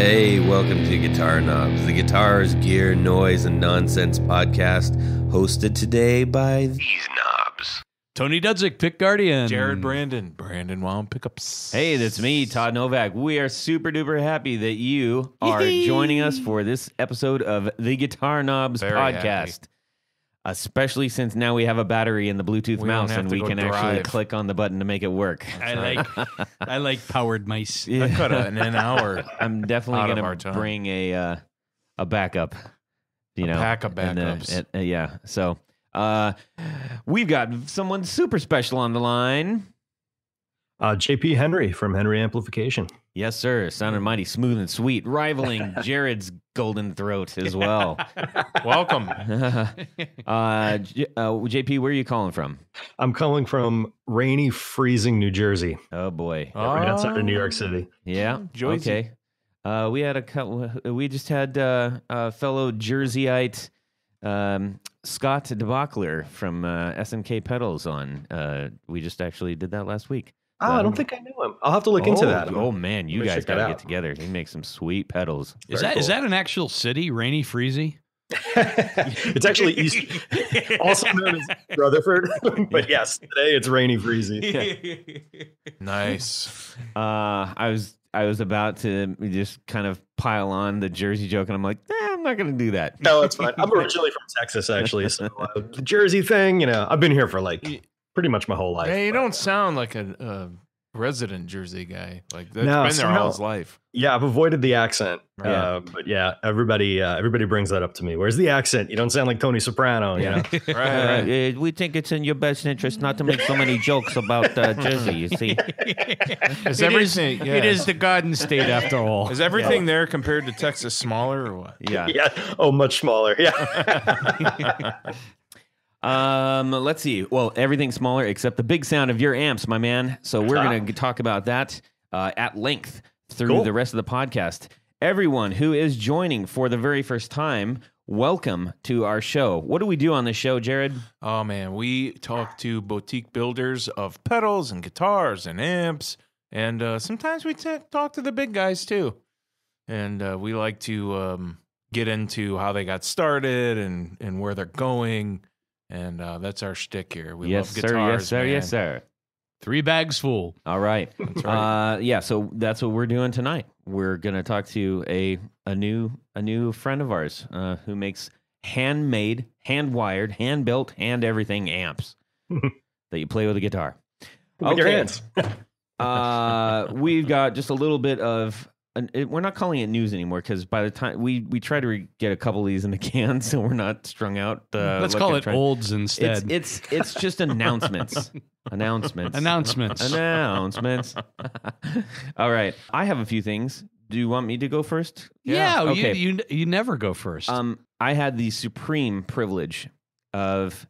Hey, welcome to Guitar Knobs, the guitars, gear, noise, and nonsense podcast, hosted today by these knobs. Tony Dudzik, Pick Guardian. Jared Brandon Wound Pickups. Hey, that's me, Todd Novak. We are super duper happy that you are joining us for this episode of the Guitar Knobs podcast. Happy. Especially since now we have a battery in the Bluetooth mouse and we can actually click on the button to make it work. I like powered mice. Yeah. I cut in an hour. I'm definitely going to bring a backup. Pack of backups. Yeah. So we've got someone super special on the line. JP Henry from Henry Amplification. Yes, sir. Sounded mighty smooth and sweet, rivaling Jared's golden throat as well. Welcome. JP, where are you calling from? I'm calling from rainy, freezing New Jersey. Oh, boy. Right outside of New York City. Yeah. Jersey. Okay. We had a couple. We just had a fellow Jerseyite Scott DeBachler from SNK Pedals on. We just actually did that last week. I don't think I knew him. I'll have to look into that. Oh man, you guys got to get together. He makes some sweet pedals. Is that an actual city, Rainy Freezy? It's actually also known as Rutherford, but yes, today it's Rainy Freezy. Nice. I was about to just kind of pile on the Jersey joke, and I'm like, I'm not going to do that. No, it's fine. I'm originally from Texas, actually, so the Jersey thing, I've been here for pretty much my whole life. Hey, you don't sound like a resident Jersey guy. Like that's been there all his life. Yeah, I've avoided the accent. Yeah. But yeah, everybody brings that up to me. Where's the accent? You don't sound like Tony Soprano. Right. We think it's in your best interest not to make so many jokes about Jersey. You see, It is the Garden State after all. Is everything there compared to Texas smaller or what? Yeah. Yeah. Oh, much smaller. Yeah. Let's see. Well, everything's smaller except the big sound of your amps, my man. So we're going to talk about that at length through the rest of the podcast. Everyone who is joining for the very first time, welcome to our show. What do we do on this show, Jared? Oh, man. We talk to boutique builders of pedals and guitars and amps. And sometimes we talk to the big guys, too. And we like to get into how they got started and where they're going. And that's our shtick here. We love guitars, yes, sir, man. yes, sir. 3 bags full. All right. That's right. So that's what we're doing tonight. We're going to talk to a new friend of ours who makes handmade, hand-wired, hand-built, hand-everything amps that you play with a guitar. With your hands. We've got just a little bit of... we're not calling it news anymore because by the time we try to get a couple of these in the can so we're not strung out. Let's call it olds instead. It's just announcements. Announcements. All right. I have a few things. Do you want me to go first? Yeah. Okay. You never go first. I had the supreme privilege of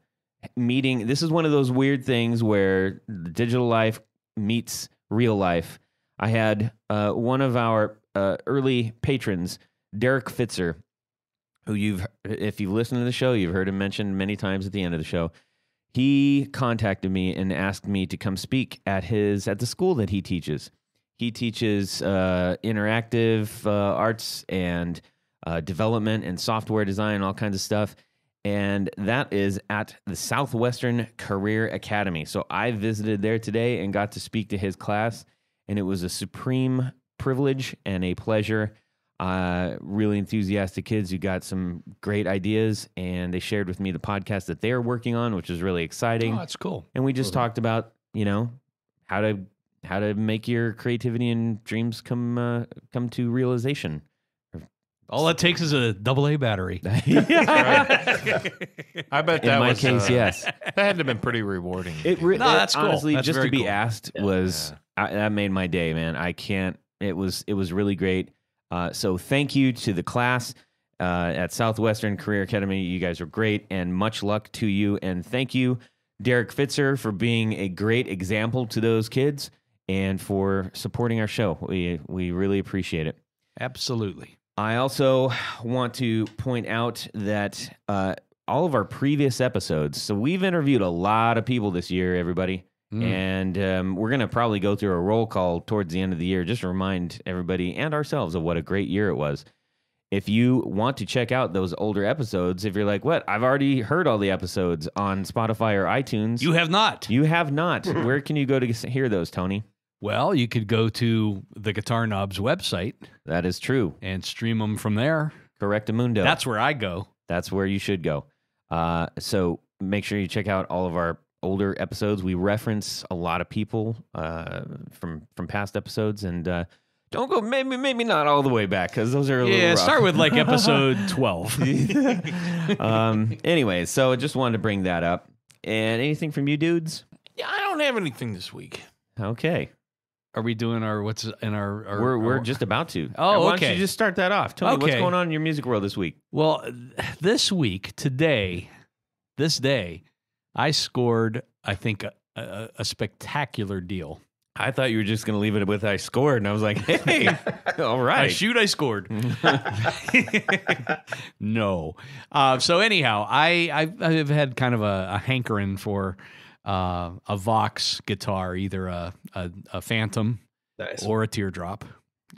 meeting. This is one of those weird things where the digital life meets real life. I had one of our early patrons, Derek Fitzer, who if you've listened to the show, you've heard him mentioned many times at the end of the show. He contacted me and asked me to come speak at the school that he teaches. He teaches interactive arts and development and software design, all kinds of stuff. And that is at the Southwestern Career Academy. So I visited there today and got to speak to his class. And it was a supreme privilege and a pleasure. Really enthusiastic kids who got some great ideas, and they shared with me the podcast that they're working on, which is really exciting. Oh, that's cool. And we just talked about, how to make your creativity and dreams come to realization. All it takes is a AA battery. I bet that in my was, case, yes. That had to have been pretty rewarding. That's cool. Honestly, That's just very to be cool. asked was that made my day, man. I can't. It was really great. So thank you to the class at Southwestern Career Academy. You guys are great, and much luck to you. And thank you, Derek Fitzer, for being a great example to those kids and for supporting our show. We really appreciate it. Absolutely. I also want to point out that all of our previous episodes, so we've interviewed a lot of people this year, everybody, And we're going to probably go through a roll call towards the end of the year just to remind everybody and ourselves of what a great year it was. If you want to check out those older episodes, if you're like, what? I've already heard all the episodes on Spotify or iTunes. You have not. You have not. Where can you go to hear those, Tony? Well, you could go to the Guitar Knobs website. That is true. And stream them from there. Correctamundo. That's where I go. That's where you should go. So make sure you check out all of our older episodes. We reference a lot of people from past episodes, and don't go maybe not all the way back because those are a little rough. Start with like episode 12. Anyway, so I just wanted to bring that up. And anything from you dudes? Yeah, I don't have anything this week. Okay. Are we doing our what's in our We're just about to. Oh, Why okay. don't you just start that off? Tony, what's Okay. going on in your music world this week? Well, this week, this day, I scored, I think, a spectacular deal. I thought you were just going to leave it with I scored, and I was like, hey, all right. I scored. No. So anyhow, I've had kind of a hankering for a Vox guitar, either a Phantom or a Teardrop,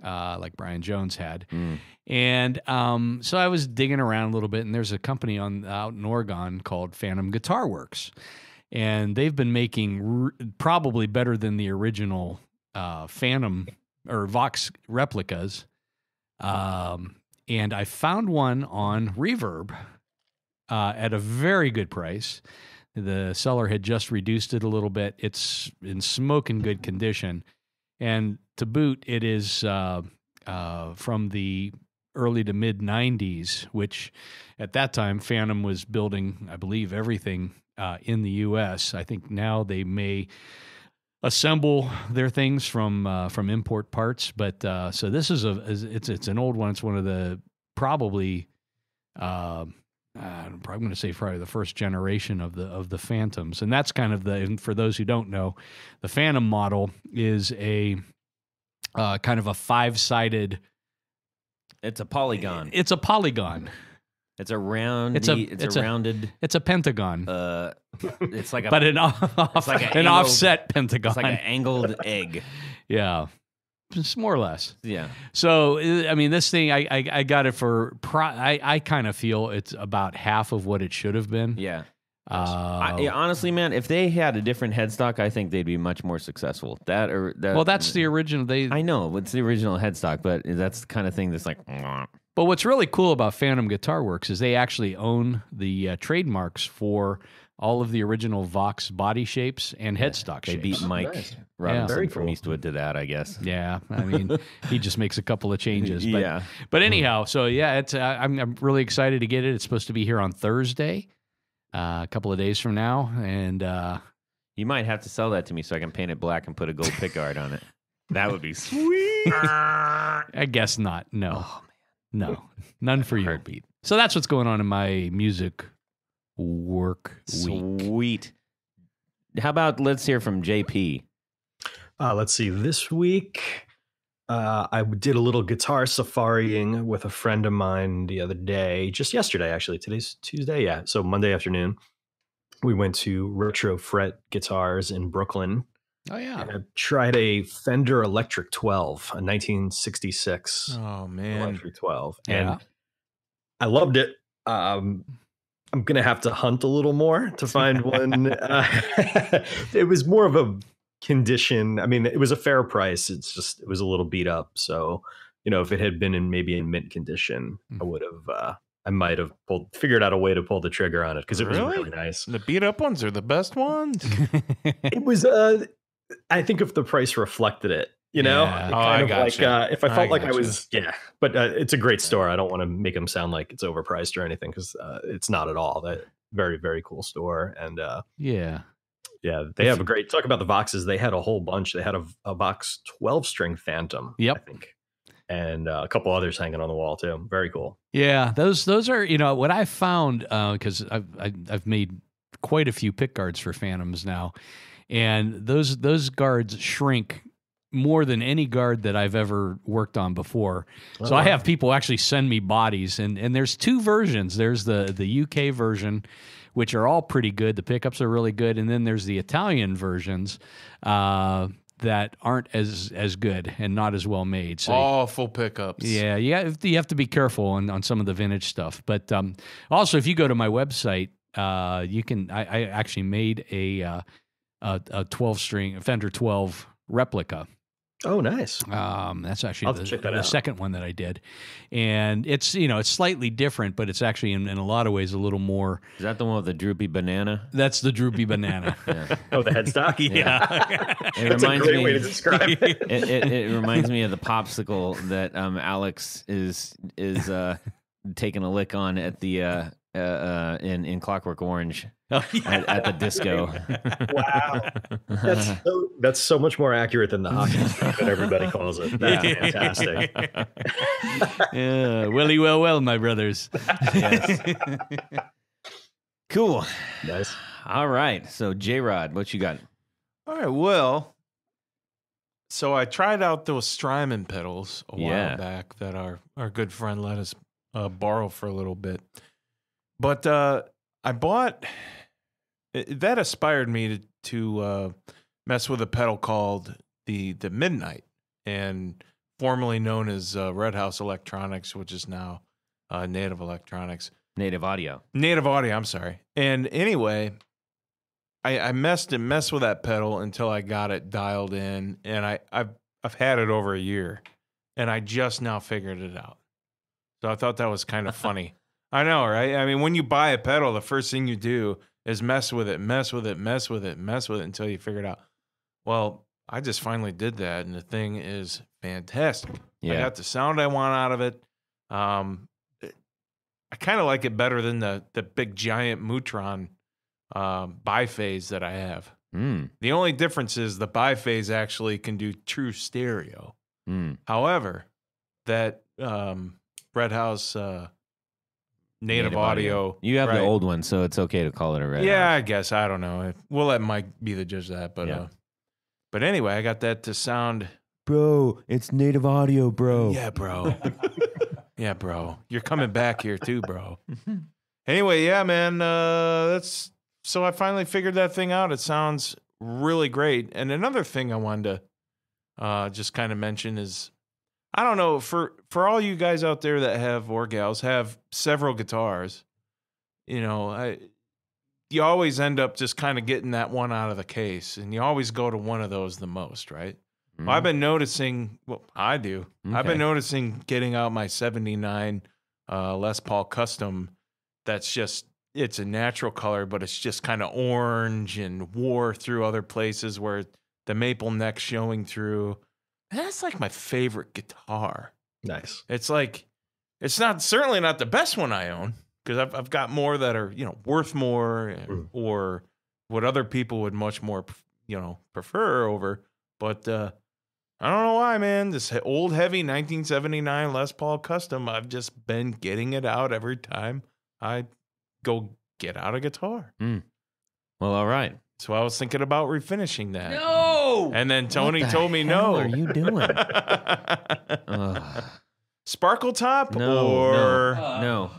like Brian Jones had. And so I was digging around a little bit, and there's a company out in Oregon called Phantom Guitar Works. And they've been making probably better than the original Phantom or Vox replicas. And I found one on Reverb at a very good price. The seller had just reduced it a little bit. It's in smoking good condition. And to boot, it is from the early to mid 90s, which at that time Phantom was building, I believe, everything in the U.S. I think now they may assemble their things from import parts, but so this is it's an old one. It's one of the probably I'm going to say probably the first generation of the Phantoms, and that's kind of and for those who don't know, the Phantom model is a kind of a 5-sided. It's a polygon. It's a polygon. It's a round. It's a rounded. It's a pentagon. It's like a but an offset pentagon. It's like an angled egg. Yeah, just more or less. Yeah. So I mean, this thing I got it for. I kind of feel it's about half of what it should have been. Yeah. Honestly, man, if they had a different headstock, I think they'd be much more successful. Well, that's the original. I know it's the original headstock, but that's the kind of thing that's like. But what's really cool about Phantom Guitar Works is they actually own the trademarks for all of the original Vox body shapes and headstock they shapes. They beat Mike Robinson from cool. Eastwood to that, I guess. Yeah, I mean, he just makes a couple of changes. But, yeah. But anyhow, so yeah, it's I'm really excited to get it. It's supposed to be here on Thursday, a couple of days from now, and you might have to sell that to me so I can paint it black and put a gold pickguard on it. That would be sweet. I guess not. No. Oh, No, none for you. Heartbeat. So that's what's going on in my music work week. Sweet. How about let's hear from JP? Let's see. This week, I did a little guitar safarying with a friend of mine the other day, just yesterday, actually. Today's Tuesday. Yeah. So Monday afternoon, we went to Retro Fret Guitars in Brooklyn. Oh, yeah. And I tried a Fender Electric 12, a 1966 Oh, man. Electric 12. Yeah. And I loved it. I'm going to have to hunt a little more to find one. It was more of a condition. I mean, it was a fair price. It's just, it was a little beat up. So, if it had been maybe in mint condition, I would have, I might have figured out a way to pull the trigger on it because it was really nice. The beat up ones are the best ones. It was, I think if the price reflected it, Yeah. It Oh, kind I of gotcha. like if I felt like I gotcha. was, but it's a great store. I don't want to make them sound like it's overpriced or anything because it's not at all. That very, very cool store. And Yeah. they have a great talk about the Voxes. They had a whole bunch. They had a Vox 12-string Phantom, Yep. I think, and a couple others hanging on the wall too. Very cool. Yeah. Those are, what I found, because I've made quite a few pick guards for Phantoms now. And those guards shrink more than any guard that I've ever worked on before. So I have people actually send me bodies, and there's two versions. There's the UK version, which are all pretty good. The pickups are really good, and then there's the Italian versions that aren't as good and not as well made. So all full pickups. yeah, you have to be careful on some of the vintage stuff. But also, if you go to my website, you can. I actually made a 12-string Fender 12 replica. Oh, nice. That's actually I'll have to check that the out. second one that I did, and it's it's slightly different, but it's actually in a lot of ways a little more. Is that the one with the droopy banana? That's the droopy banana. Oh, the headstock? Yeah. It That's a reminds great me. way to describe it. It reminds me of the popsicle that Alex is taking a lick on at the in Clockwork Orange at the disco. Wow. That's so much more accurate than the hockey stick that everybody calls it. That's fantastic. Yeah, Willie, well, my brothers. Yes. Cool. Nice. All right. So J-Rod, what you got? All right, well, so I tried out those Strymon pedals a while back that our good friend let us borrow for a little bit. But I bought, that inspired me to mess with a pedal called the Midnight, and formerly known as Red House Electronics, which is now Native Electronics. Native Audio, I'm sorry. And anyway, I messed with that pedal until I got it dialed in, and I've had it over a year, and I just now figured it out. So I thought that was kind of funny. I know, right? I mean, when you buy a pedal, the first thing you do is mess with it until you figure it out. Well, I just finally did that, and the thing is fantastic. Yeah. I got the sound I want out of it. I kind of like it better than the big giant Mutron biphase that I have. The only difference is the biphase actually can do true stereo. However, that Red House Native Audio. You have the old one, so it's okay to call it a Red House. I guess. I don't know. We'll let Mike be the judge of that. But anyway, I got that to sound. Bro, it's Native Audio, bro. Yeah, bro. Yeah, bro. You're coming back here too, bro. Anyway, yeah, man. So I finally figured that thing out. It sounds really great. And another thing I wanted to just kind of mention is, I don't know, for all you guys out there that have, or gals, have several guitars, you always end up just kind of getting that one out of the case, and you always go to one of those the most, right? Well, I've been noticing, I do. Okay. I've been noticing getting out my 79 Les Paul Custom. That's just, it's a natural color, but it's just kind of orange and wore through other places where the maple neck's showing through. That's like my favorite guitar. Nice. It's like, it's certainly not the best one I own, because I've got more that are, worth more or what other people would much more, prefer over. But I don't know why, man. This old heavy 1979 Les Paul Custom, I've just been getting it out every time I go get out a guitar. Well, all right. So I was thinking about refinishing that. No! And then Tony told me no. What are you doing? Sparkle top No.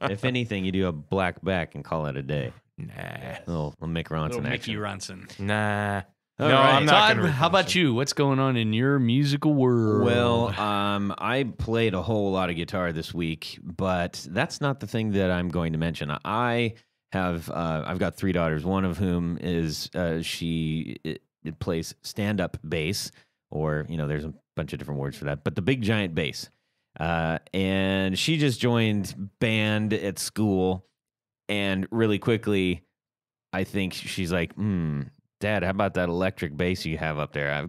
If anything, you do a black back and call it a day. Nah. Little Mick Ronson Mickey action. Ronson. Nah. All no, right. I'm not Todd, going to. how about you? What's going on in your musical world? Well, I played a whole lot of guitar this week, but that's not the thing that I'm going to mention. I've got 3 daughters, one of whom is she plays stand-up bass, or there's a bunch of different words for that, but the big giant bass. And she just joined band at school, and really quickly, I think she's like, Dad, how about that electric bass you have up there? I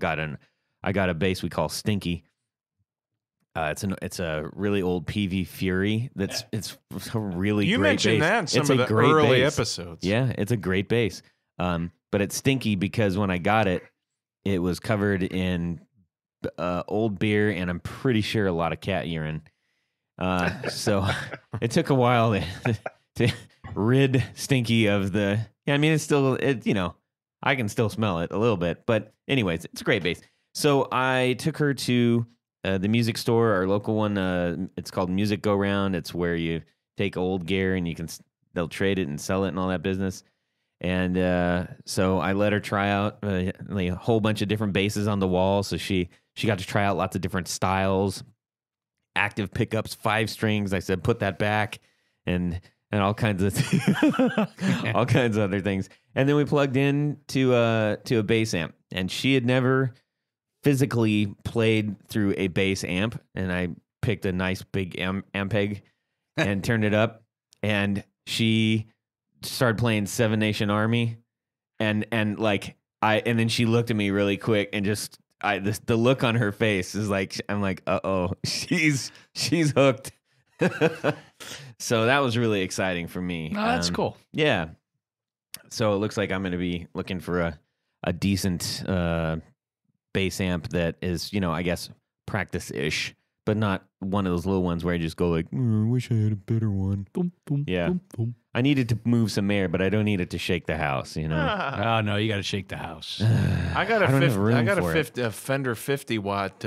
got a bass we call Stinky. It's a really old PV Fury. It's a really You great mentioned bass. that in some It's of a the great early bass. episodes. Yeah, it's a great bass. But it's stinky because when I got it, it was covered in old beer and I'm pretty sure a lot of cat urine. So it took a while to rid Stinky of the. Yeah, I mean it's still I can still smell it a little bit, but anyways, it's a great bass. So I took her to the music store, our local one. It's called Music Go Round. It's where you take old gear and you can they'll trade it and sell it and all that business. And so I let her try out like a whole bunch of different basses on the wall. So she got to try out lots of different styles, active pickups, 5 strings. I said, put that back, and all kinds of all kinds of other things. And then we plugged in to a bass amp, and she had never physically played through a bass amp. And I picked a nice big Ampeg and turned it up, and she started playing Seven Nation Army, and then she looked at me really quick, and just the look on her face is like, I'm like, uh-oh, she's hooked. So that was really exciting for me. Oh, that's cool. Yeah. So it looks like I'm going to be looking for a decent bass amp that is, I guess practice-ish, but not one of those little ones where I just go like, I wish I had a better one. Boom, boom, Yeah. boom, boom. I need it to move some air, but I don't need it to shake the house, Oh no, you got to shake the house. I got don't have room a Fender 50 watt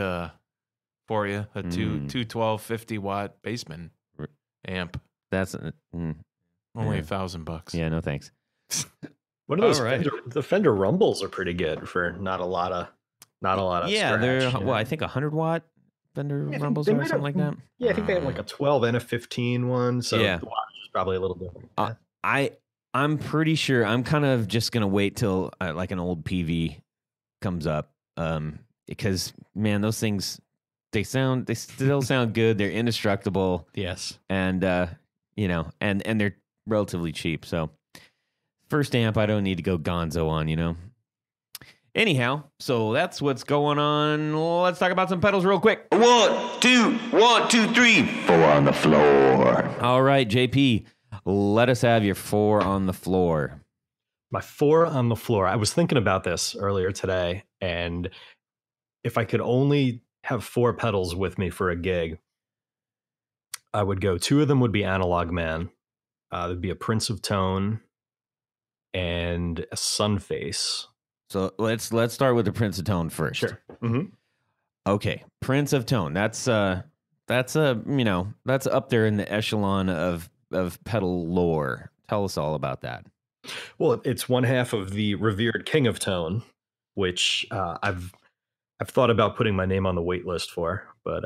for you, a 212 50 watt Bassman amp. That's Only $1,000. yeah, no thanks. What are those? All right. The Fender Rumbles are pretty good for not a lot of Yeah, scratch, they're yeah. I think 100 watt Fender Yeah, Rumbles they or might something like that. Yeah, I think they have like a 12 and a 15 one, so Yeah. the wattage is probably a little different. I'm pretty sure I'm kind of just gonna wait till like an old PV comes up, because man, those things they still sound good. They're indestructible, Yes. and and they're relatively cheap. So first amp, I don't need to go gonzo on. Anyhow, so that's what's going on. Let's talk about some pedals real quick. 1, 2, 1, 2, 3. 4 on the floor. All right, JP, let us have your 4 on the floor. My 4 on the floor. I was thinking about this earlier today, and if I could only have 4 pedals with me for a gig, I would go. 2 of them would be Analog Man. There'd be a Prince of Tone and a Sunface. So let's start with the Prince of Tone first. Sure. Mm-hmm. Okay, Prince of Tone. That's up there in the echelon of pedal lore. Tell us all about that. Well, it's one half of the revered King of Tone, which I've thought about putting my name on the wait list for, but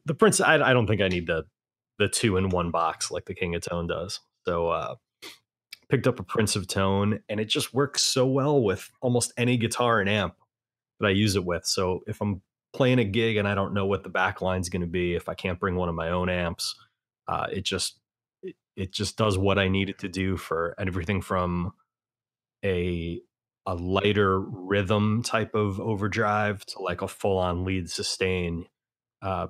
the Prince, I don't think I need the 2 in 1 box like the King of Tone does. So picked up a Prince of Tone, and it just works so well with almost any guitar and amp that I use it with. So if I'm playing a gig and I don't know what the back line's going to be, if I can't bring one of my own amps, it just does what I need it to do for everything from a lighter rhythm type of overdrive to like a full-on lead sustain. I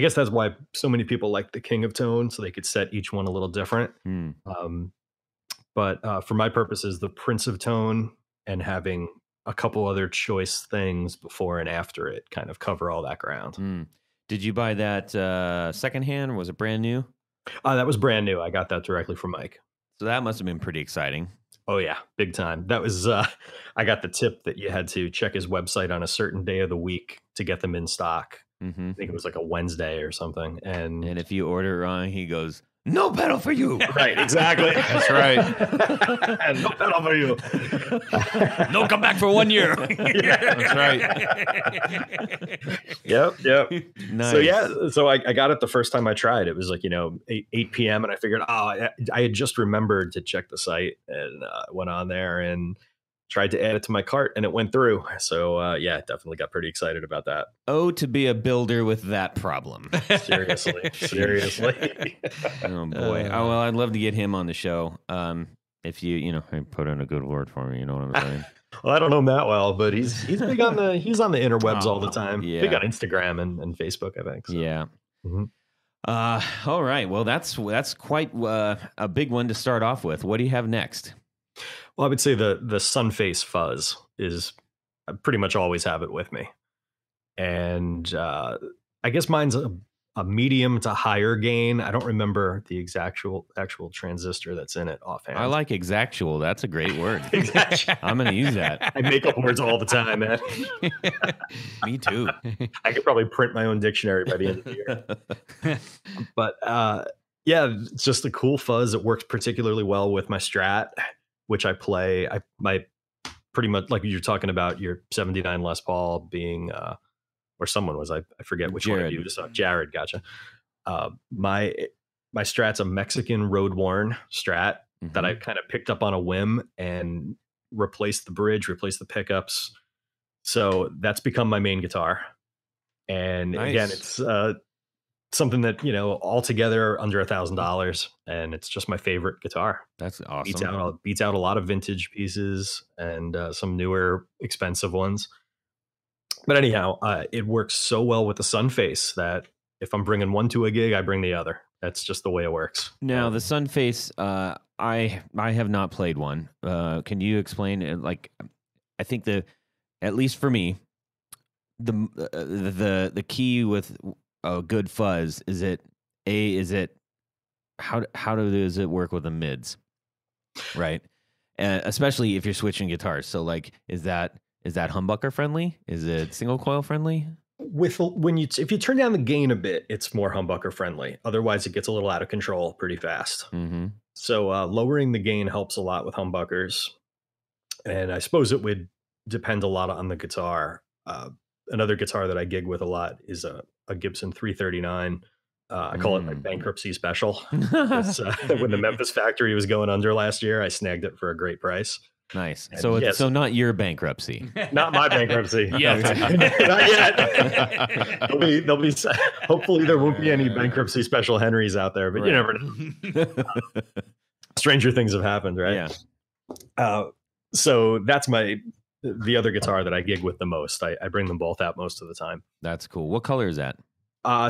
guess that's why so many people like the King of Tone, so they could set each one a little different. But for my purposes, the Prince of Tone and having a couple other choice things before and after it kind of cover all that ground. Did you buy that secondhand, or was it brand new? That was brand new. I got that directly from Mike. So that must have been pretty exciting. Oh yeah, big time. That was I got the tip that you had to check his website on a certain day of the week to get them in stock. Mm-hmm. I think it was like a Wednesday or something. And if you order it wrong, he goes, "No pedal for you." Right, exactly. That's right. No pedal for you. No, come back for 1 year. That's right. Yep. Nice. So I got it the first time I tried. It was like 8 p.m. and I figured, I had just remembered to check the site, and went on there and tried to add it to my cart, and it went through. So definitely got pretty excited about that. Oh, to be a builder with that problem. Seriously. Oh boy. Well, I'd love to get him on the show. If you put in a good word for me, you know what I'm saying? Well, I don't know him that well, but he's big on the interwebs all the time. Yeah. Big on Instagram and Facebook, I think. So. Yeah. Mhm. All right. Well, that's quite a big one to start off with. What do you have next? Well, I would say the Sunface Fuzz is, I pretty much always have it with me. And I guess mine's a medium to higher gain. I don't remember the actual transistor that's in it offhand. I like exactual. That's a great word. Exactual. I'm going to use that. I make up words all the time, man. Me too. I could probably print my own dictionary by the end of the year. But Yeah, it's just a cool fuzz. It works particularly well with my Strat, which I play. My pretty much like you're talking about your 79 Les Paul being, or someone was, I forget which one of you. Jared, gotcha. My Strat's a Mexican road worn Strat that I kind of picked up on a whim and replaced the bridge, replaced the pickups. So that's become my main guitar. And again, it's something that, altogether under $1,000, and it's just my favorite guitar. That's awesome. Beats out a lot of vintage pieces and some newer expensive ones. But anyhow, it works so well with the Sunface that if I'm bringing one to a gig, I bring the other. That's just the way it works. Now, the Sunface, I have not played one. Can you explain it? Like, I think at least for me, the key with a good fuzz is how does it work with the mids, right? Especially if you're switching guitars. So, like, is that humbucker friendly? Is it single coil friendly? If you turn down the gain a bit, it's more humbucker friendly. Otherwise, it gets a little out of control pretty fast. Mm-hmm. So lowering the gain helps a lot with humbuckers, and I suppose it would depend a lot on the guitar. Another guitar that I gig with a lot is a Gibson 339. I call it my bankruptcy special. When the Memphis factory was going under last year, I snagged it for a great price. Nice. And so not your bankruptcy. Not my bankruptcy. Yes. Not yet. There'll be hopefully there won't be any bankruptcy special Henrys out there, but you never know. Stranger things have happened, right? Yeah. So that's the other guitar that I gig with the most. I bring them both out most of the time. That's cool. What color is that?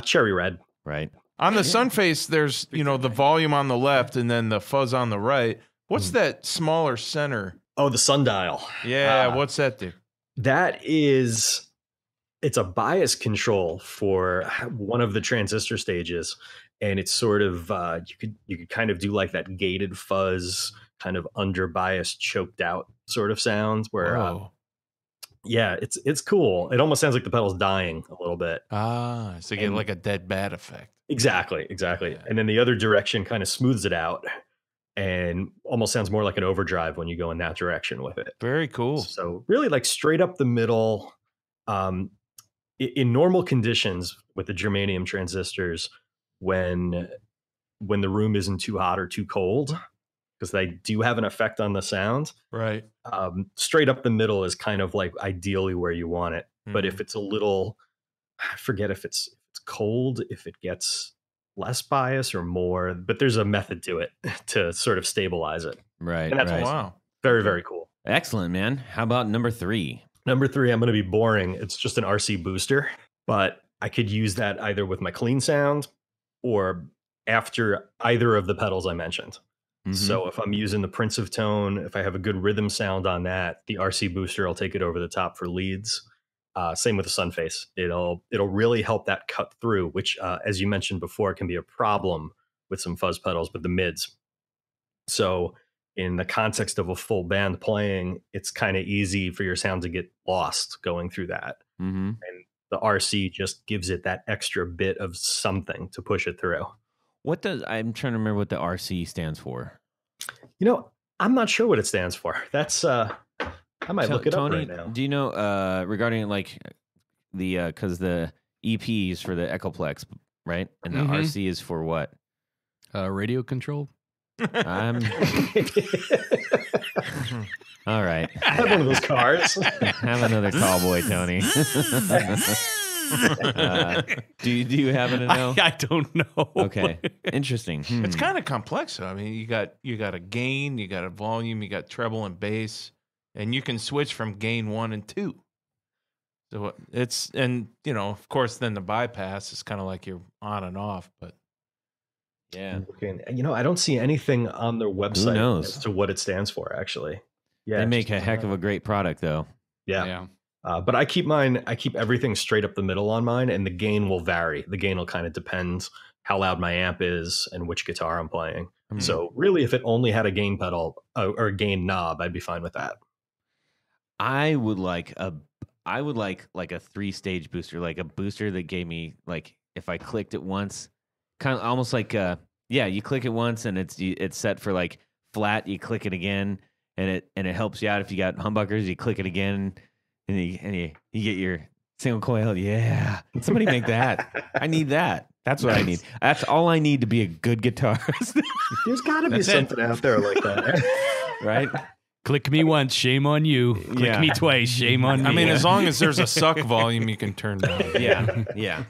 Cherry red. Right. On the Sunface, there's, the volume on the left and then the fuzz on the right. What's that smaller center? Oh, the sundial. Yeah, what's that do? It's a bias control for one of the transistor stages, and it's sort of you could kind of do like that gated fuzz, kind of under bias, choked out sort of sounds where it's cool. It almost sounds like the pedal's dying a little bit. So you get like a dead bat effect. Exactly. Yeah. And then the other direction kind of smooths it out and almost sounds more like an overdrive when you go in that direction with it. Very cool. So really like straight up the middle. In normal conditions with the germanium transistors, when the room isn't too hot or too cold, because they do have an effect on the sound. Right. Straight up the middle is kind of like ideally where you want it. But if it's a little, I forget if it's cold, if it gets less bias or more, but there's a method to it to sort of stabilize it. Right. And that's right. Wow. Very, very cool. Excellent, man. How about number 3? Number 3, I'm going to be boring. It's just an RC booster, but I could use that either with my clean sound or after either of the pedals I mentioned. Mm-hmm. So if I'm using the Prince of Tone, if I have a good rhythm sound on that, the RC booster, I'll take it over the top for leads. Same with the Sunface. It'll really help that cut through, which, as you mentioned before, can be a problem with some fuzz pedals, but the mids. So in the context of a full band playing, it's kind of easy for your sound to get lost going through that. Mm-hmm. And the RC just gives it that extra bit of something to push it through. I'm trying to remember what the RC stands for. I'm not sure what it stands for. That's I might look it up right now. Do you know regarding like the because the EP is for the Echoplex, right? And the RC is for what? Radio control. All right. I have one of those cars. Have another call, boy, Tony. Do you happen to know? I don't know. Okay, interesting. It's kind of complex. Though. I mean, you got a gain, you got a volume, you got treble and bass, and you can switch from gain 1 and 2. So of course, then the bypass is kind of like you're on and off, but. Yeah. I don't see anything on their website knows? as to what it stands for, actually. Yeah. They make a heck of a great product, though. Yeah. But I keep everything straight up the middle on mine, and the gain will vary. The gain will kind of depend how loud my amp is and which guitar I'm playing. Mm-hmm. So really, if it only had a gain pedal or a gain knob, I'd be fine with that. I would like a 3-stage booster, like a booster that gave me, like, if I clicked it once, kind of almost like Yeah, you click it once and it's set for like flat. You click it again, and it helps you out if you got humbuckers. You click it again, and you get your single coil. Yeah, somebody make that. I need that. That's what I need. That's all I need to be a good guitarist. There's got to be something out there like that, right? Click me once, shame on you. Click me twice, shame on me. I mean, as long as there's a suck volume, you can turn down. Yeah.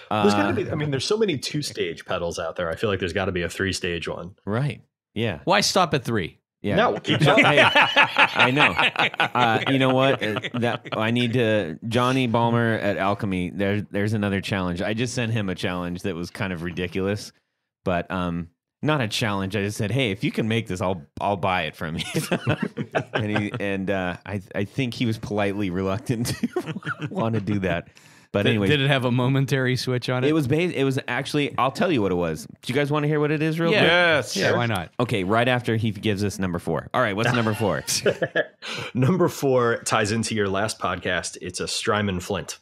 There's got to be. I mean, there's so many 2-stage pedals out there. I feel like there's got to be a 3-stage one. Right. Yeah. Why stop at 3? Yeah. No, keep going. I know. You know what? I need to. Johnny Balmer at Alchemy. There's another challenge. I just sent him a challenge that was kind of ridiculous, but not a challenge. I just said, hey, if you can make this, I'll buy it from you. I think he was politely reluctant to want to do that. But anyway, did it have a momentary switch on it? It was actually. I'll tell you what it was. Do you guys want to hear what it is, real quick? Yes. Yeah, why not? Okay, right after he gives us number 4. All right, what's number 4? Number 4 ties into your last podcast. It's a Strymon Flint.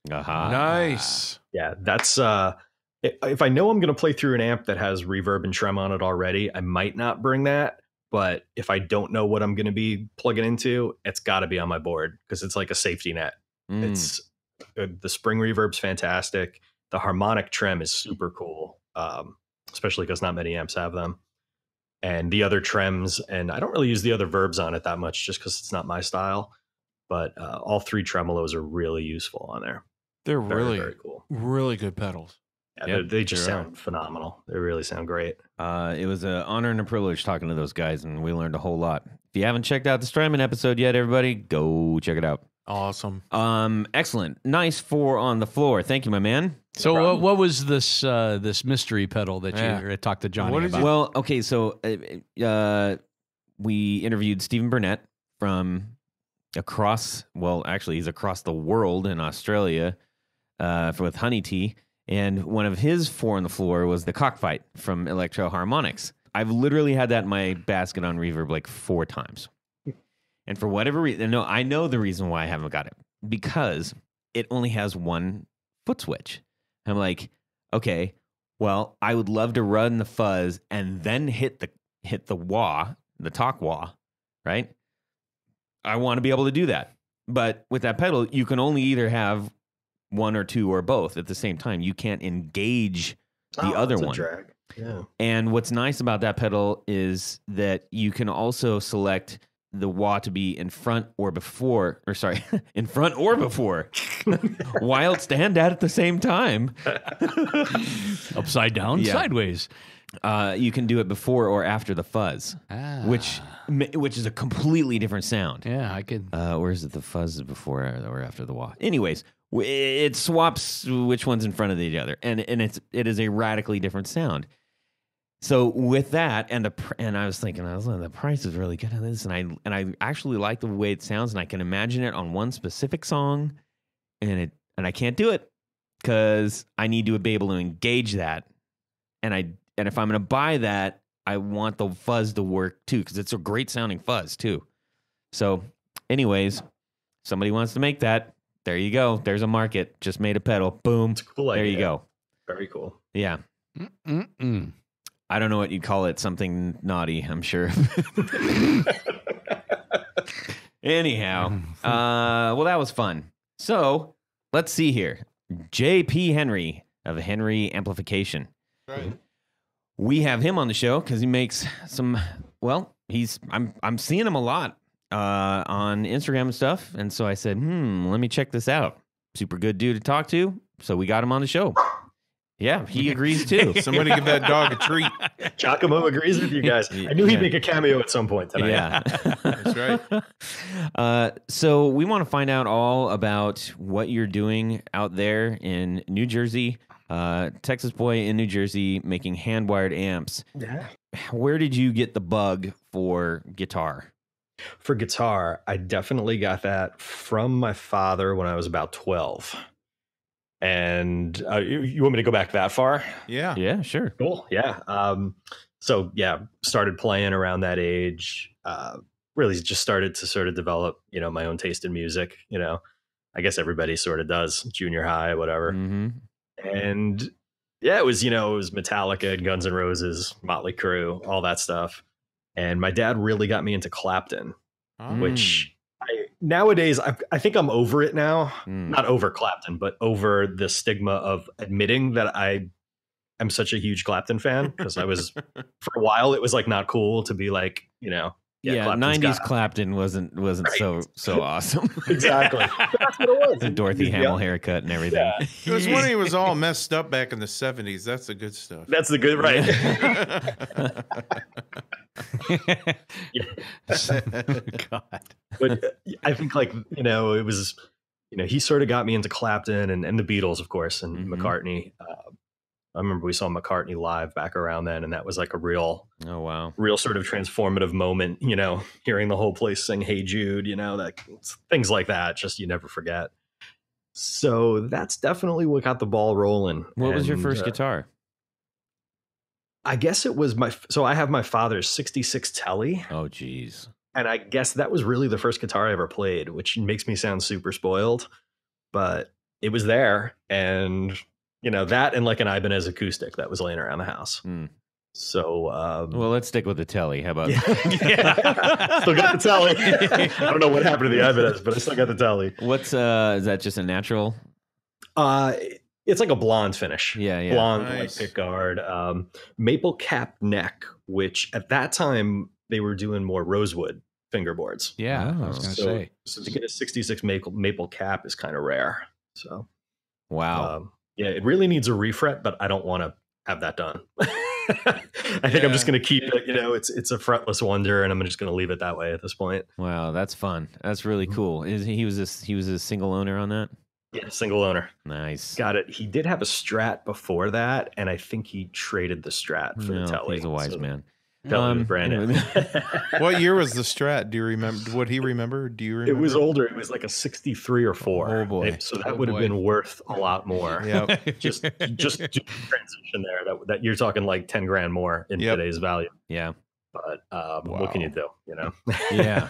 Nice. Yeah, that's if I know I'm going to play through an amp that has reverb and trem on it already, I might not bring that. But if I don't know what I'm going to be plugging into, it's got to be on my board because it's like a safety net. It's the spring reverb's fantastic. The harmonic trem is super cool, especially because not many amps have them. And the other trems, and I don't really use the other verbs on it that much just because it's not my style. But all 3 tremolos are really useful on there. They're Very, very cool. really good pedals. Yeah, they just sound phenomenal. They really sound great. It was an honor and a privilege talking to those guys, and we learned a whole lot. If you haven't checked out the Strymon episode yet, everybody, go check it out. Awesome. Excellent. Nice 4 on the floor. Thank you, my man. So what was this this mystery pedal that you talked to Johnny about? Well, okay, so we interviewed Stephen Burnett from he's across the world in Australia with Honey Tea, and one of his 4 on the floor was the Cockfight from Electro Harmonics. I've literally had that in my basket on reverb like 4 times. And for whatever reason, I know the reason why I haven't got it. Because it only has 1 foot switch. I'm like, okay, well, I would love to run the fuzz and then hit the wah, the talk wah, right? I want to be able to do that. But with that pedal, you can only either have 1 or 2 or both at the same time. You can't engage the other one. Drag. Yeah. And what's nice about that pedal is that you can also select the wah to be in front or before, in front or before, while stand at the same time. Upside down, sideways. You can do it before or after the fuzz, which is a completely different sound. Yeah, I could. Or is it the fuzz before or after the wah? Anyways, it swaps which one's in front of the other, and it is a radically different sound. So with that, and I was thinking, the price is really good on this, and I actually like the way it sounds, and I can imagine it on one specific song, and I can't do it because I need to be able to engage that, and if I'm going to buy that, I want the fuzz to work too because it's a great sounding fuzz too. So, anyways, somebody wants to make that. There you go. There's a market. Just made a pedal. Boom. It's a cool idea. There you go. Very cool. Yeah. I don't know what you'd call it. Something naughty, I'm sure. Anyhow, well, that was fun. So let's see here. J.P. Henry of Henry Amplification. Right. We have him on the show because he makes some. Well, I'm seeing him a lot on Instagram and stuff, and so I said, let me check this out. Super good dude to talk to. So we got him on the show. Yeah, he agrees too. Somebody give that dog a treat. Giacomo agrees with you guys. I knew he'd make a cameo at some point tonight. Yeah. That's right. So we want to find out all about what you're doing out there in New Jersey, Texas boy in New Jersey making hand-wired amps. Yeah. Where did you get the bug for guitar? For guitar, I definitely got that from my father when I was about 12. And you want me to go back that far? Yeah. Yeah, sure. Cool. Yeah. So yeah, started playing around that age. Really just started to sort of develop, my own taste in music. I guess everybody sort of does, junior high, whatever. Mm-hmm. And Yeah, it was Metallica, Guns N' Roses, Motley Crue, all that stuff. And my dad really got me into Clapton, which nowadays I think I'm over it now. Not over Clapton, but over the stigma of admitting that I am such a huge Clapton fan, because I was for a while it was like not cool to be like, yeah, Clapton's 90s Clapton wasn't Right. so awesome. Exactly. But that's what it was. The Dorothy Hamill haircut and everything. Yeah. It was when he was all messed up back in the 70s. That's the good stuff. That's the good, right? God. But I think it was, he sort of got me into Clapton and the Beatles, of course, and McCartney. I remember we saw McCartney live back around then, and that was like a real sort of transformative moment, hearing the whole place sing Hey Jude, that things like that, just you never forget. So that's definitely what got the ball rolling. What was your first guitar? I guess it was I have my father's 66 Telly. Oh, geez. And I guess that was really the first guitar I ever played, which makes me sound super spoiled, but it was there. And, that and like an Ibanez acoustic that was laying around the house. So, well, let's stick with the Telly. How about that? Still got the Telly. I don't know what happened to the Ibanez, but I still got the Telly. What's, is that just a natural? It's like a blonde finish. Yeah. Blonde, Nice. like pick guard, maple cap neck, which at that time they were doing more rosewood fingerboards. Yeah, I was going to say. So to get a 66 maple cap is kind of rare. So, Wow. yeah, it really needs a refret, but I don't want to have that done. I think I'm just going to keep it. It's a fretless wonder, and I'm just going to leave it that way at this point. Wow, that's fun. That's really cool. He was a single owner on that? Yeah, single owner. Nice. Got it. He did have a Strat before that, and I think he traded the Strat for the Telly. He's a wise man. Telly brand anyway. What year was the Strat? Do you remember? Would he remember? Do you remember? It was older. It was like a 63 or 4. Oh, boy. So that would have been worth a lot more. Yeah. Just do the transition there. That you're talking like 10 grand more in today's value. Yeah. But what can you do? Yeah.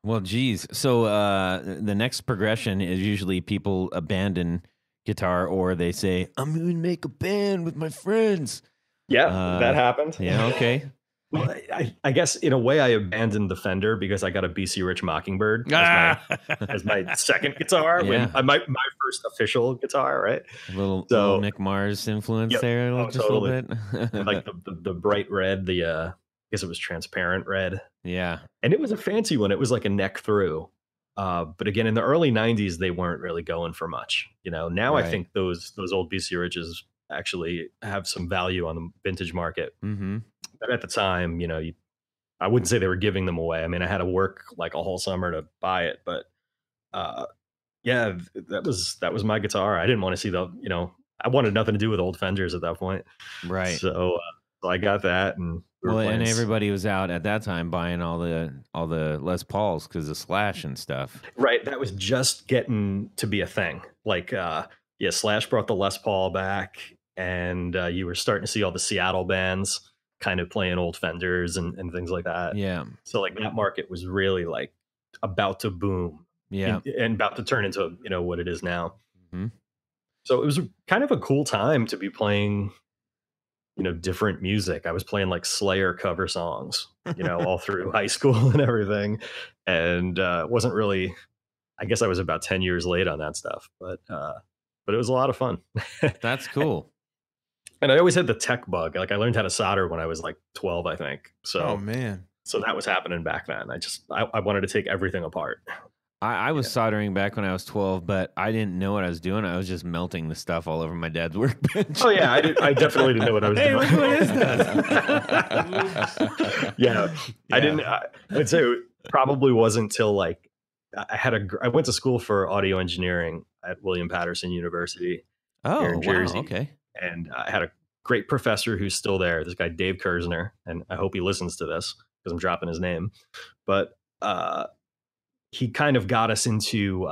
Well, geez. So the next progression is usually people abandon guitar, or they say, I'm going to make a band with my friends. Yeah, that happened. Yeah, okay. Well, I guess in a way I abandoned the Fender because I got a BC Rich Mockingbird as my second guitar. Yeah. My first official guitar, right? A little Mick Mars influence there, just totally. a little bit. Like the bright red, I guess it was transparent red. Yeah. And it was a fancy one. It was like a neck through. But again, in the early 90s, they weren't really going for much. Now Right. I think those old BC Riches actually have some value on the vintage market. Mm-hmm. But at the time, I wouldn't say they were giving them away. I mean, I had to work like a whole summer to buy it, but yeah, that was my guitar. I didn't want to see I wanted nothing to do with old Fenders at that point. Right. So I got that, and and everybody was out at that time buying all the Les Pauls because of Slash and stuff. Right. That was just getting to be a thing. Like, Slash brought the Les Paul back, and you were starting to see all the Seattle bands kind of playing old Fenders and things like that. Yeah. So like that market was really like about to boom. Yeah. And about to turn into, what it is now. Mm-hmm. So it was kind of a cool time to be playing, different music. I was playing like Slayer cover songs, all through high school and everything. And wasn't really, I guess I was about 10 years late on that stuff, but it was a lot of fun. That's cool. And I always had the tech bug. Like I learned how to solder when I was like 12, I think. So, oh man. So that was happening back then. I wanted to take everything apart. I was soldering back when I was 12, but I didn't know what I was doing. I was just melting the stuff all over my dad's workbench. Oh yeah, I definitely didn't know what I was doing. Look what is this? Yeah, I didn't. I'd say it probably wasn't till like I went to school for audio engineering at William Patterson University here in Jersey. Wow, okay. And I had a great professor who's still there. This guy Dave Kersner, and I hope he listens to this because I'm dropping his name. But he kind of got us into,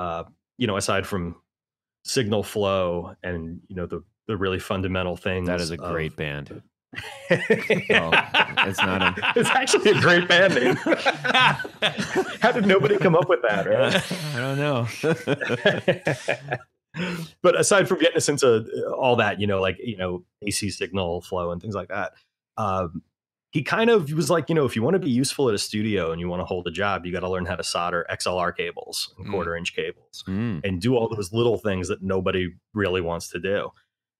aside from signal flow and, the really fundamental things. That is a great band. It's not It's actually a great band name. How did nobody come up with that? Right? I don't know. But aside from getting us into all that, like, AC signal flow and things like that, he kind of was like, if you want to be useful at a studio and you want to hold a job, you got to learn how to solder XLR cables and quarter-inch cables and do all those little things that nobody really wants to do.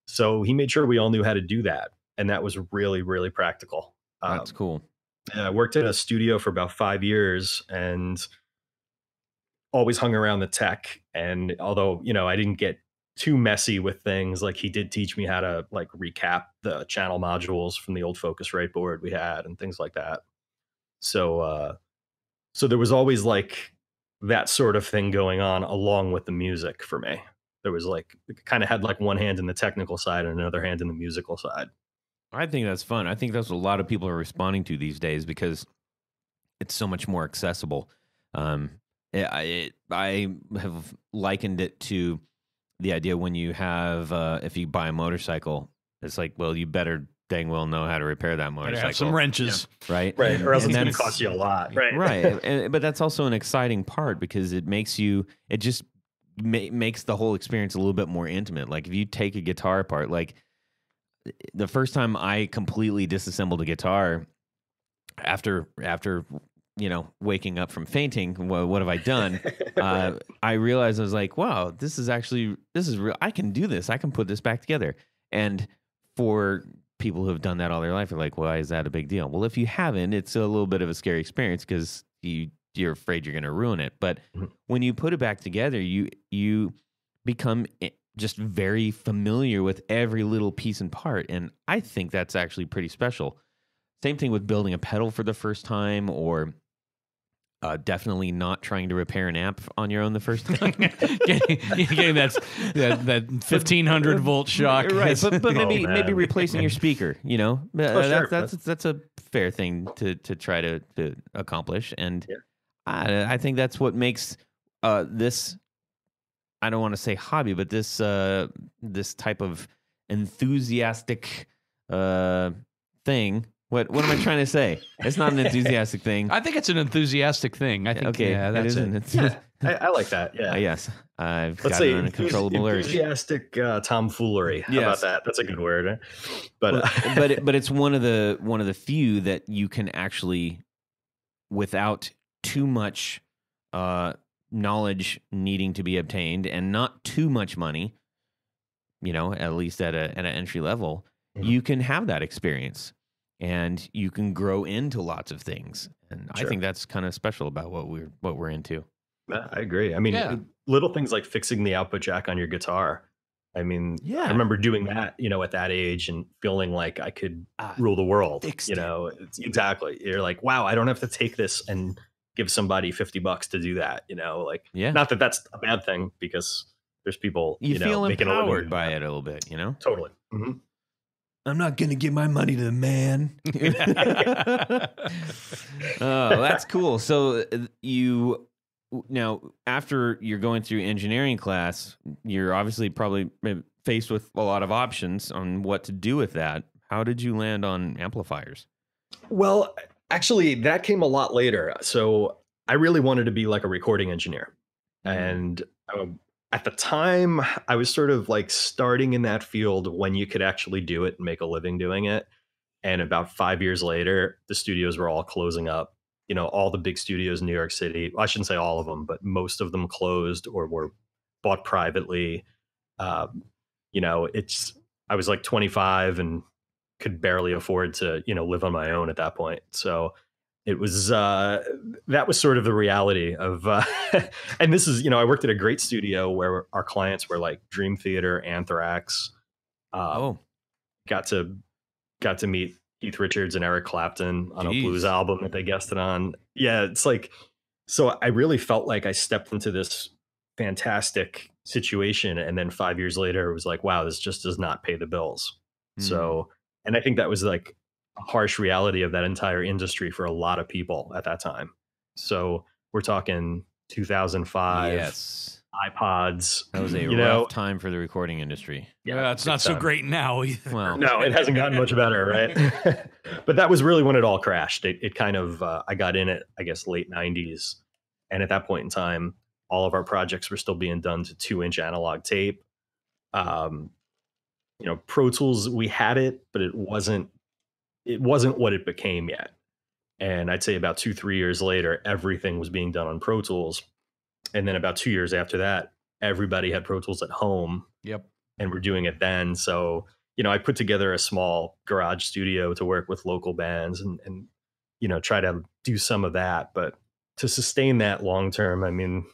So he made sure we all knew how to do that. And that was really, really practical. That's cool. I worked at a studio for about 5 years and always hung around the tech. And although, I didn't get too messy with things, like he did teach me how to like recap the channel modules from the old Focusrite board we had and things like that. So there was always like that sort of thing going on along with the music for me. There was like, it kind of had like one hand in the technical side and another hand in the musical side. I think that's fun. I think that's what a lot of people are responding to these days because it's so much more accessible. I have likened it to the idea when you have, if you buy a motorcycle, it's like, well, you better dang well know how to repair that motorcycle. Have some wrenches. Right? Right. Or else it's going to cost you a lot. Right. Right. But that's also an exciting part because it makes you, it just makes the whole experience a little bit more intimate. Like if you take a guitar apart, like the first time I completely disassembled a guitar after waking up from fainting, what have I done? I realized I was like, wow, this is real. I can do this. I can put this back together. And for people who have done that all their life, they're like, why is that a big deal? Well, if you haven't, it's a little bit of a scary experience because you're afraid you're going to ruin it. But when you put it back together, you become just very familiar with every little piece and part. And I think that's actually pretty special. Same thing with building a pedal for the first time, or definitely not trying to repair an amp on your own the first time. Getting that 1500 volt shock, right? But maybe replacing your speaker. That's a fair thing to try to accomplish, and I think that's what makes this. I don't want to say hobby, but this type of enthusiastic thing. What am I trying to say? It's not an enthusiastic thing. I think it's an enthusiastic thing. I think, okay, that's it. Yeah, I like that. Yeah. Yes. I've Let's got say an uncontrollable urge. Enthusiastic tomfoolery. How about that? That's a good word. But it's one of the few that you can actually, without too much knowledge needing to be obtained and not too much money, at least at an entry level, you can have that experience. And you can grow into lots of things, and I think that's kind of special about what we're into. I agree. I mean, little things like fixing the output jack on your guitar. I mean, I remember doing that, at that age and feeling like I could rule the world. Exactly. You're like, wow, I don't have to take this and give somebody $50 to do that. Not that that's a bad thing because there's people you feel empowered by it a little bit. Totally. Mm-hmm. I'm not going to give my money to the man. Oh, that's cool. So now after you're going through engineering class, you're obviously probably faced with a lot of options on what to do with that. How did you land on amplifiers? Well, actually, that came a lot later. So I really wanted to be like a recording engineer. And at the time, I was sort of like starting in that field when you could actually do it and make a living doing it. And about 5 years later, the studios were all closing up. All the big studios in New York City, I shouldn't say all of them, but most of them closed or were bought privately. I was like 25 and could barely afford to, live on my own at that point. So it was, that was sort of the reality of, and this is, I worked at a great studio where our clients were like Dream Theater, Anthrax. Got to meet Keith Richards and Eric Clapton on a blues album that they guested on. Yeah. It's like, so I really felt like I stepped into this fantastic situation. And then 5 years later, it was like, wow, this just does not pay the bills. So, and I think that was like a harsh reality of that entire industry for a lot of people at that time. So we're talking 2005. Yes. iPods. That was a rough time for the recording industry. Yeah, it's not so great now either. Well, no, it hasn't gotten much better, right? But that was really when it all crashed. It kind of, I got in it, I guess, late 90s. And at that point in time, all of our projects were still being done to 2-inch analog tape. Pro Tools, we had it, but it wasn't what it became yet. And I'd say about 2-3 years later, everything was being done on Pro Tools. And then about 2 years after that, everybody had Pro Tools at home. Yep. And we're doing it then. So, I put together a small garage studio to work with local bands and try to do some of that. But to sustain that long term, I mean,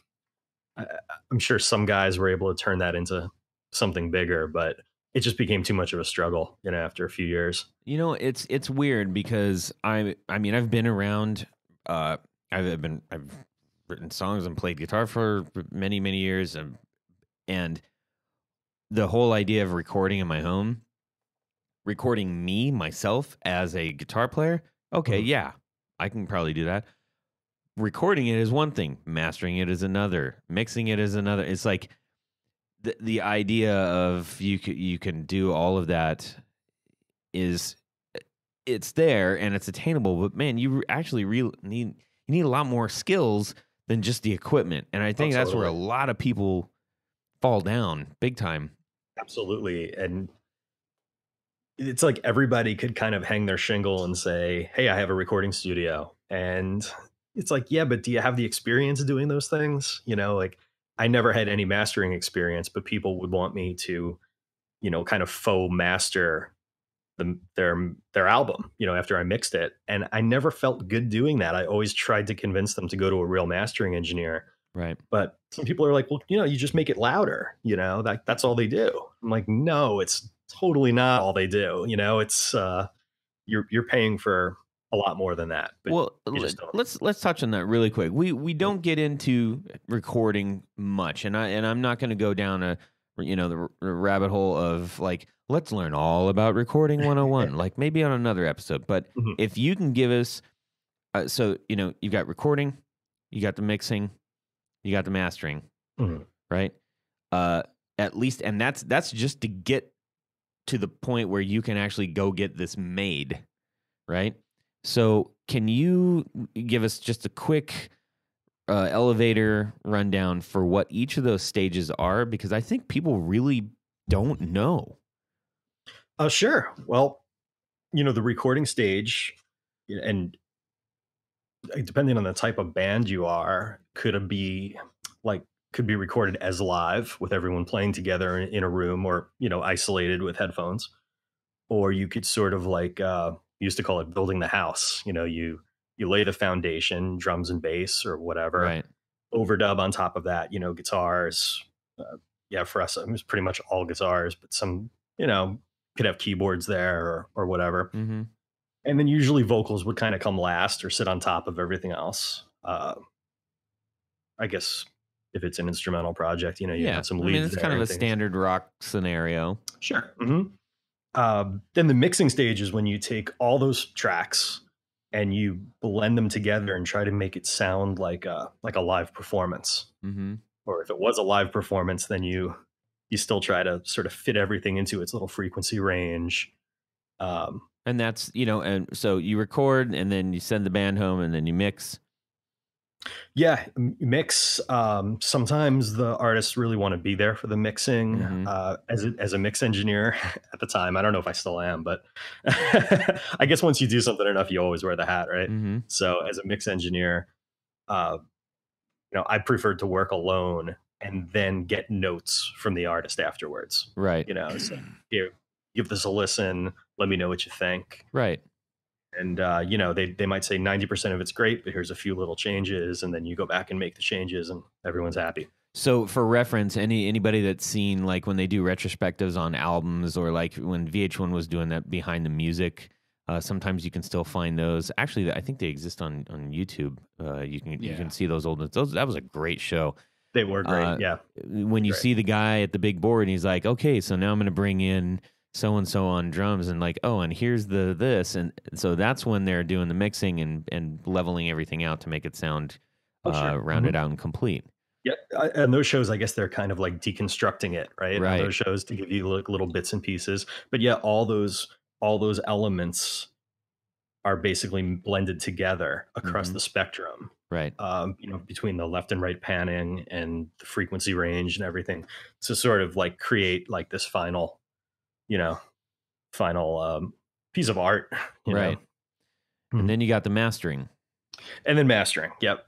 I'm sure some guys were able to turn that into something bigger, but it just became too much of a struggle, after a few years. It's weird because I've been around. I've written songs and played guitar for many, many years, and the whole idea of recording in my home, recording myself as a guitar player. Okay, yeah, I can probably do that. Recording it is one thing, mastering it is another, mixing it is another. It's like the idea of you can do all of that it's there and it's attainable, but man, you actually need a lot more skills than just the equipment. And I think that's where a lot of people fall down big time. Absolutely. And it's like everybody could kind of hang their shingle and say, hey, I have a recording studio. And it's like, yeah, but do you have the experience doing those things? Like I never had any mastering experience, but people would want me to, kind of faux master their album, after I mixed it. And I never felt good doing that. I always tried to convince them to go to a real mastering engineer. Right. But some people are like, well, you just make it louder, that's all they do. I'm like, no, it's totally not all they do. It's you're paying for a lot more than that. But well, let's touch on that really quick. We don't get into recording much, and I'm not going to go down the rabbit hole of like, let's learn all about recording 101, like maybe on another episode. But if you can give us, so you've got recording, you got the mixing, you got the mastering, right? At least, and that's just to get to the point where you can actually go get this made, right? So can you give us just a quick elevator rundown for what each of those stages are? Because I think people really don't know. Sure. Well, the recording stage, and depending on the type of band you are, could be recorded as live with everyone playing together in a room, or isolated with headphones, or you could sort of like used to call it building the house. You lay the foundation, drums and bass or whatever, right? Overdub on top of that, guitars. For us, it was pretty much all guitars, but some, could have keyboards there or whatever. Mm-hmm. And then usually vocals would kind of come last or sit on top of everything else. I guess if it's an instrumental project, you have some leads. It's kind of a standard rock scenario. Sure. Then the mixing stage is when you take all those tracks and you blend them together and try to make it sound like a live performance. Mm-hmm. Or if it was a live performance, then you still try to sort of fit everything into its little frequency range. And that's, and so you record and then you send the band home and then you mix. Yeah, mix. Sometimes the artists really want to be there for the mixing. As a mix engineer at the time, I don't know if I still am, but I guess once you do something enough, you always wear the hat, right? So as a mix engineer, I preferred to work alone and then get notes from the artist afterwards. Right. So here, give this a listen. Let me know what you think. Right. And, they might say 90% of it's great, but here's a few little changes. And then you go back and make the changes and everyone's happy. So for reference, anybody that's seen like when they do retrospectives on albums or like when VH1 was doing that behind the music, sometimes you can still find those. Actually, I think they exist on YouTube. You can see those old ones. That was a great show. They were great. Yeah. When you see the guy at the big board and he's like, okay, so now I'm going to bring in so-and-so on drums and like, oh, and here's this. And so that's when they're doing the mixing and leveling everything out to make it sound rounded out and complete. Yeah. And those shows, I guess they're kind of like deconstructing it, right? Right. Those shows to give you like little bits and pieces. But yeah, all those elements are basically blended together across the spectrum. Right. Between the left and right panning and the frequency range and everything, to sort of like create like this final piece of art, right. And then you got the mastering. And then mastering. Yep.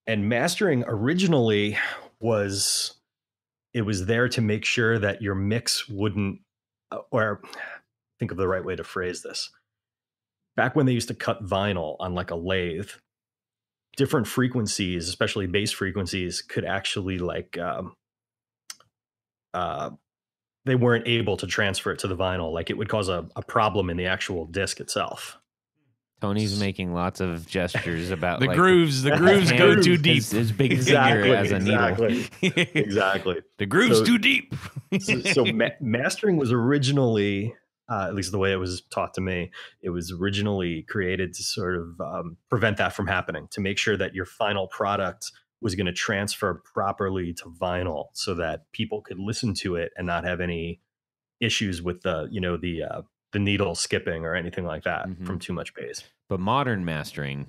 And mastering originally was there to make sure that your mix wouldn't, or think of the right way to phrase this. Back when they used to cut vinyl on like a lathe, different frequencies, especially bass frequencies, could actually like, they weren't able to transfer it to the vinyl. Like it would cause a problem in the actual disc itself. Tony's making lots of gestures about the grooves. The grooves go too deep. His big finger as a needle. Exactly. The groove's too deep. so mastering was originally, at least the way it was taught to me, it was originally created to sort of prevent that from happening, to make sure that your final product was going to transfer properly to vinyl so that people could listen to it and not have any issues with the needle skipping or anything like that from too much bass. But modern mastering,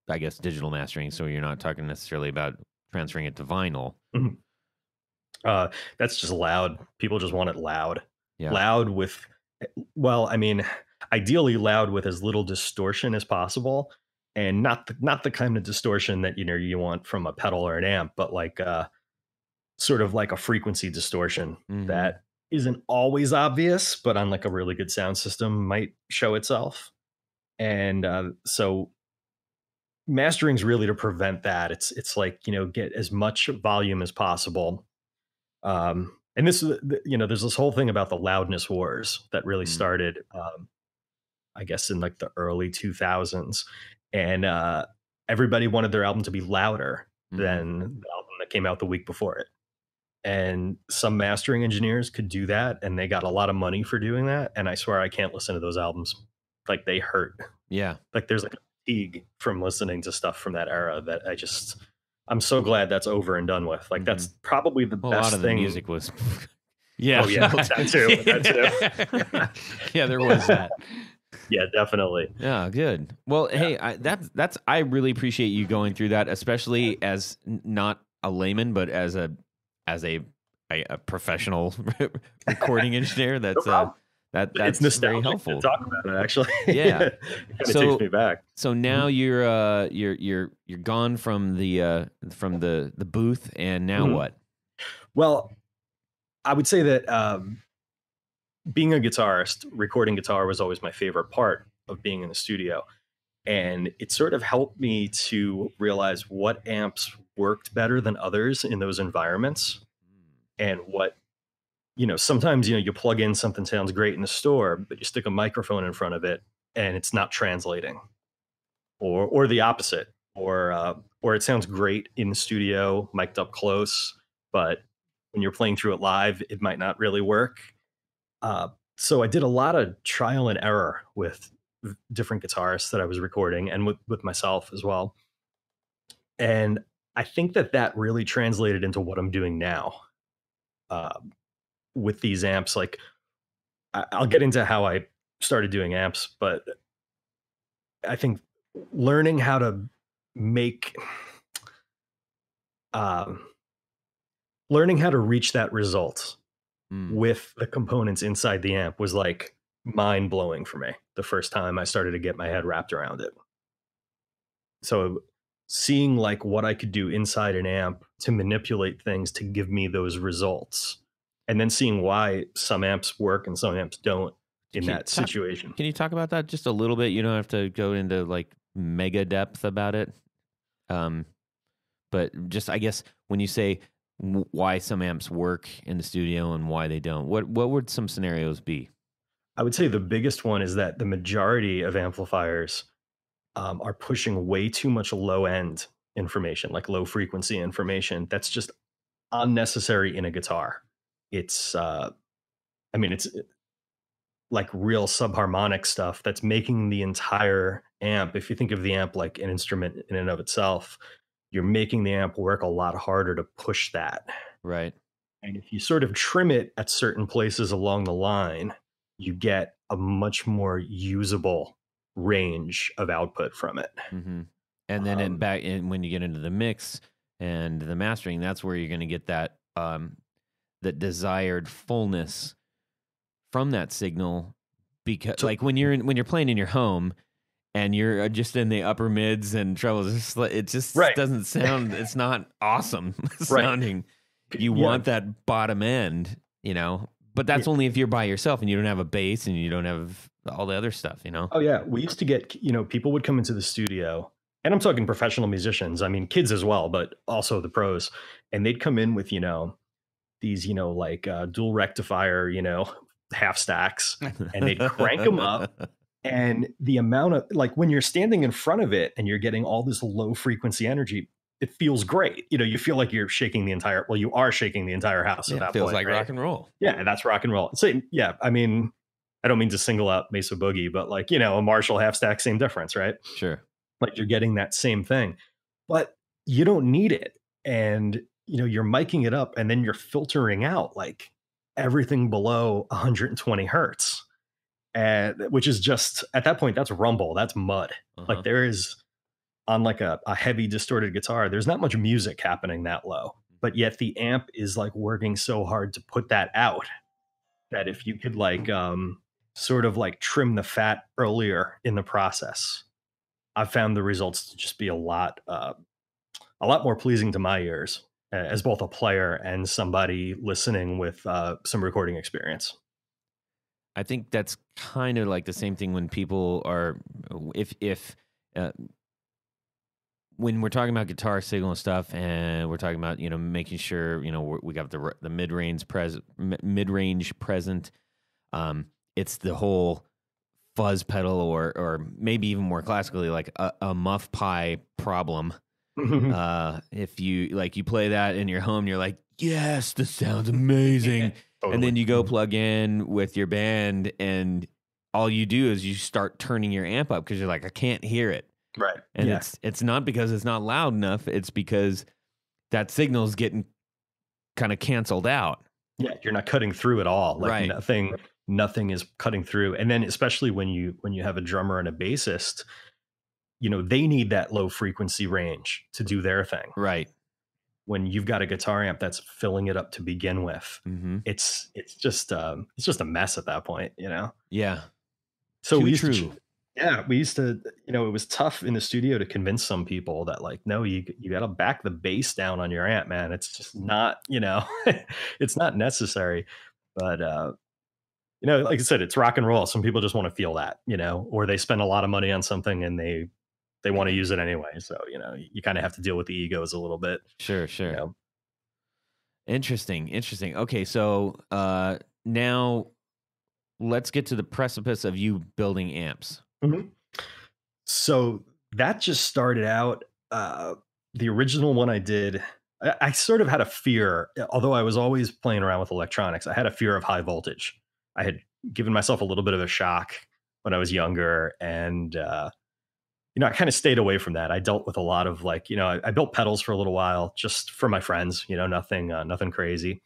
I guess digital mastering, so you're not talking necessarily about transferring it to vinyl. That's just loud. People just want it loud. Yeah. Loud with, ideally loud with as little distortion as possible, and not the kind of distortion that you want from a pedal or an amp, but like sort of like a frequency distortion that isn't always obvious, but on like a really good sound system might show itself. And so mastering's really to prevent that. It's like, get as much volume as possible. And this, there's this whole thing about the loudness wars that really started, I guess, in like the early 2000s. And everybody wanted their album to be louder than the album that came out the week before it. And some mastering engineers could do that, and they got a lot of money for doing that. And I swear I can't listen to those albums. Like, they hurt. Yeah. Like, there's like a fatigue from listening to stuff from that era that I'm so glad that's over and done with. Like, that's probably the best a lot of thing. The music was. Yeah. Oh, yeah. That too. Yeah, there was that. Yeah, definitely. Yeah, good. Well, hey, I really appreciate you going through that, especially as not a layman, but as a professional recording engineer. That's it's very helpful to talk about it, actually. Yeah. It kind of takes me back. So now you're gone from the booth, and now what? Well, I would say that being a guitarist, recording guitar was always my favorite part of being in the studio. And it sort of helped me to realize what amps worked better than others in those environments. And what, sometimes, you plug in something sounds great in the store, but you stick a microphone in front of it and it's not translating, or the opposite, or it sounds great in the studio, mic'd up close, but when you're playing through it live, it might not really work. So I did a lot of trial and error with different guitarists that I was recording, and with myself as well. And I think that really translated into what I'm doing now with these amps. Like, I'll get into how I started doing amps, but I think learning how to learning how to reach that result with the components inside the amp was like mind blowing for me the first time I started to get my head wrapped around it. So seeing like what I could do inside an amp to manipulate things to give me those results, and then seeing why some amps work and some amps don't in that situation. Can you talk about that just a little bit? You don't have to go into like mega depth about it. But just, I guess, when you say why some amps work in the studio and why they don't, what would some scenarios be? I would say the biggest one is that the majority of amplifiers are pushing way too much low end information, like low frequency information. That's just unnecessary in a guitar. It's it's like real subharmonic stuff that's making the entire amp. If you think of the amp like an instrument in and of itself, you're making the amp work a lot harder to push that. Right. And if you sort of trim it at certain places along the line, you get a much more usable range of output from it. Mm-hmm. And then when you get into the mix and the mastering, that's where you're going to get that that desired fullness from that signal. Because like when you're playing in your home and you're just in the upper mids and trebles, it just doesn't sound. It's not awesome sounding. You want that bottom end, you know. But that's only if you're by yourself and you don't have a bass and you don't have all the other stuff, you know. Oh yeah, we used to get, you know, people would come into the studio, and I'm talking professional musicians. I mean, kids as well, but also the pros, and they'd come in with, you know, these, you know, like dual rectifier, you know, half stacks, and they'd crank them up. And the amount of, like, when you're standing in front of it and you're getting all this low frequency energy, it feels great. You know, you feel like you're shaking the entire, well, you are shaking the entire house at that point. It feels like rock and roll. Yeah, that's rock and roll. So, yeah, I mean, I don't mean to single out Mesa Boogie, but like, you know, a Marshall half stack, same difference, right? Sure. Like you're getting that same thing, but you don't need it. And, you know, you're miking it up and then you're filtering out like everything below 120 hertz. And which is just, at that point, that's rumble, that's mud. Like there is, on like a heavy distorted guitar, there's not much music happening that low, but yet the amp is like working so hard to put that out that if you could like sort of like trim the fat earlier in the process, I've found the results to just be a lot more pleasing to my ears as both a player and somebody listening with some recording experience. I think that's kind of like the same thing when people are, when we're talking about guitar signal and stuff, and we're talking about, you know, making sure, you know, we got the mid-range present. It's the whole fuzz pedal, or maybe even more classically, like a muff pie problem. If you play that in your home, you're like, yes, this sounds amazing. Totally. And then you go plug in with your band, and all you do is you start turning your amp up because you're like, I can't hear it. Right. And it's not because it's not loud enough. It's because that signal is getting kind of canceled out. Yeah, you're not cutting through at all. Like nothing is cutting through. And then especially when you have a drummer and a bassist, you know, they need that low frequency range to do their thing. Right. When you've got a guitar amp that's filling it up to begin with, it's just a mess at that point, you know? Yeah. So we used to, you know, it was tough in the studio to convince some people that like, no, you got to back the bass down on your amp, man. It's just not, you know, it's not necessary. But, you know, like I said, it's rock and roll. Some people just want to feel that, you know, or they spend a lot of money on something and they want to use it anyway. So, you know, you kind of have to deal with the egos a little bit. Sure. You know? Interesting. Okay. So, now let's get to the precipice of you building amps. So that just started out, the original one I did, I sort of had a fear, although I was always playing around with electronics, I had a fear of high voltage. I had given myself a little bit of a shock when I was younger, and you know, I kind of stayed away from that. I dealt with a lot of like, you know, I built pedals for a little while just for my friends, you know, nothing crazy.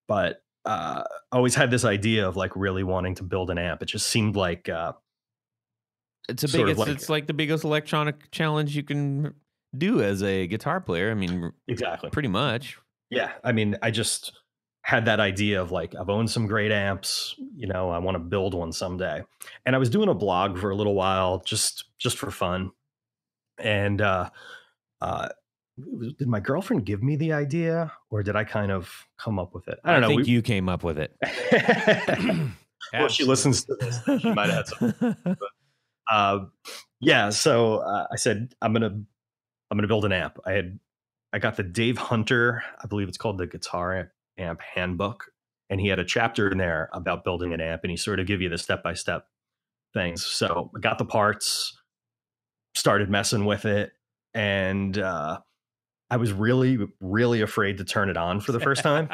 But I always had this idea of like really wanting to build an amp. It just seemed like it's like the biggest electronic challenge you can do as a guitar player. I mean, exactly, pretty much. Yeah, I mean, I just had that idea of like, I've owned some great amps, you know, I want to build one someday. And I was doing a blog for a little while, just for fun. And did my girlfriend give me the idea, or did I kind of come up with it? I don't know. I think you came up with it. Well, she listens to this. She might have had some. But, yeah. So I said, I'm gonna build an amp. I got the Dave Hunter, I believe it's called the Guitar Amp Handbook, and he had a chapter in there about building an amp, and he sort of give you the step-by-step things. So I got the parts, started messing with it, and I was really, really afraid to turn it on for the first time.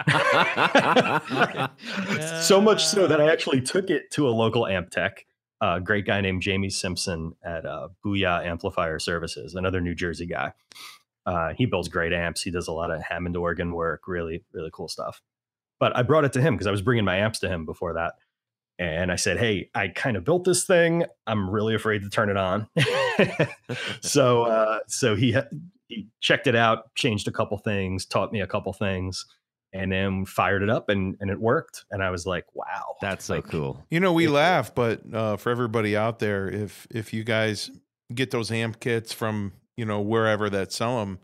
So much so that I actually took it to a local amp tech, a great guy named Jamie Simpson at Booyah Amplifier Services, another New Jersey guy. He builds great amps. He does a lot of Hammond organ work, really, really cool stuff. But I brought it to him because I was bringing my amps to him before that. And I said, hey, I kind of built this thing. I'm really afraid to turn it on. So he checked it out, changed a couple things, taught me a couple things, and then fired it up, and it worked. And I was like, wow, That's so cool. You know, we laugh, but for everybody out there, if you guys get those amp kits from, you know, wherever that sell them,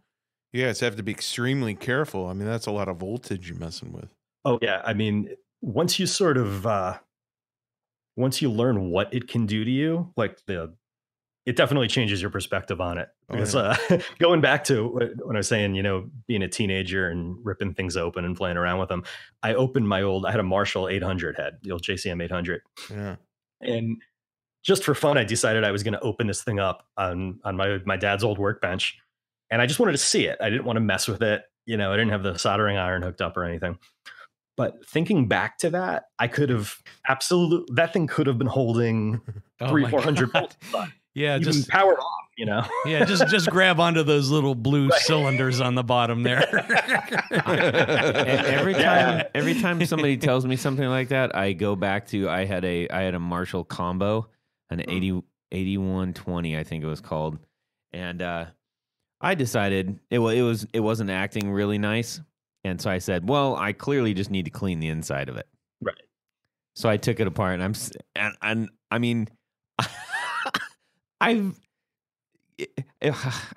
you guys have to be extremely careful. I mean, that's a lot of voltage you're messing with. Oh yeah, I mean, once you sort of once you learn what it can do to you, like it definitely changes your perspective on it. Because going back to when I was saying, you know, being a teenager and ripping things open and playing around with them, I had a Marshall 800 head, the old JCM 800. Yeah. And just for fun, I decided I was going to open this thing up on my dad's old workbench. And I just wanted to see it. I didn't want to mess with it. You know, I didn't have the soldering iron hooked up or anything. But thinking back to that, that thing could have been holding 400 volts. Yeah, even just powered off, you know. Yeah, just grab onto those little blue cylinders on the bottom there. Every time somebody tells me something like that, I go back to I had a Marshall combo, an 8120, I think it was called, and I decided it wasn't acting really nice, and so I said, well, I clearly just need to clean the inside of it. Right. So I took it apart, and I mean. I'm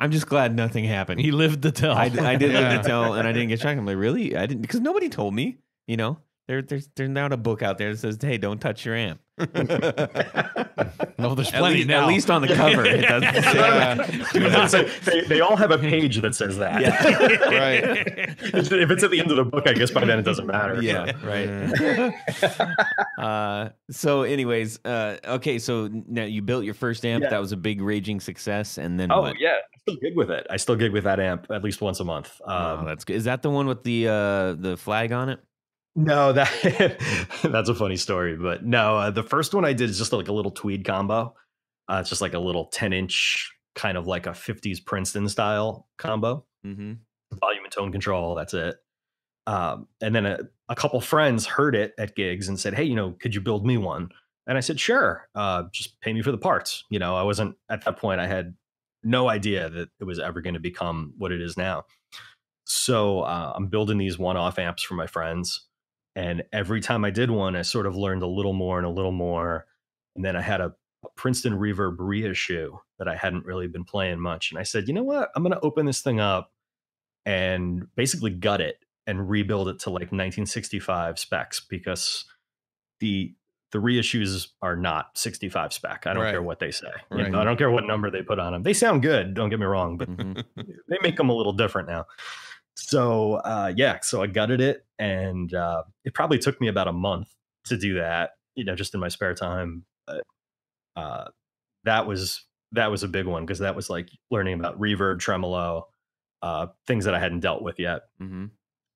just glad nothing happened. He lived to tell. I did live to tell, and I didn't get shocked. I'm like, really? I didn't, because nobody told me. You know, there's not a book out there that says, "Hey, don't touch your amp." No, there's plenty now. At least on the cover, it doesn't say. They all have a page that says that. Yeah. Right. If it's at the end of the book, I guess by then it doesn't matter. Yeah, right. So, anyways, okay. So now you built your first amp. Yeah. That was a big raging success, and then Oh what? yeah, I still gig with it. I still gig with that amp at least once a month. Oh, that's good. Is that the one with the flag on it? No, that's a funny story, but no, the first one I did is just like a little tweed combo. It's just like a little 10-inch, kind of like a 50s Princeton style combo. Mm-hmm. Volume and tone control. That's it. And then a couple friends heard it at gigs and said, "Hey, you know, could you build me one?" And I said, "Sure. Just pay me for the parts." You know, I wasn't at that point. I had no idea that it was ever going to become what it is now. So I'm building these one-off amps for my friends. And every time I did one, I sort of learned a little more and a little more. And then I had a Princeton Reverb reissue that I hadn't really been playing much. And I said, you know what? I'm going to open this thing up and basically gut it and rebuild it to like 1965 specs, because the reissues are not 65 spec. I don't care what they say. Right. You know, I don't care what number they put on them. They sound good. Don't get me wrong, but they make them a little different now. So so I gutted it, and it probably took me about a month to do that, you know, just in my spare time. But that was a big one, because that was like learning about reverb, tremolo, things that I hadn't dealt with yet. Mm-hmm.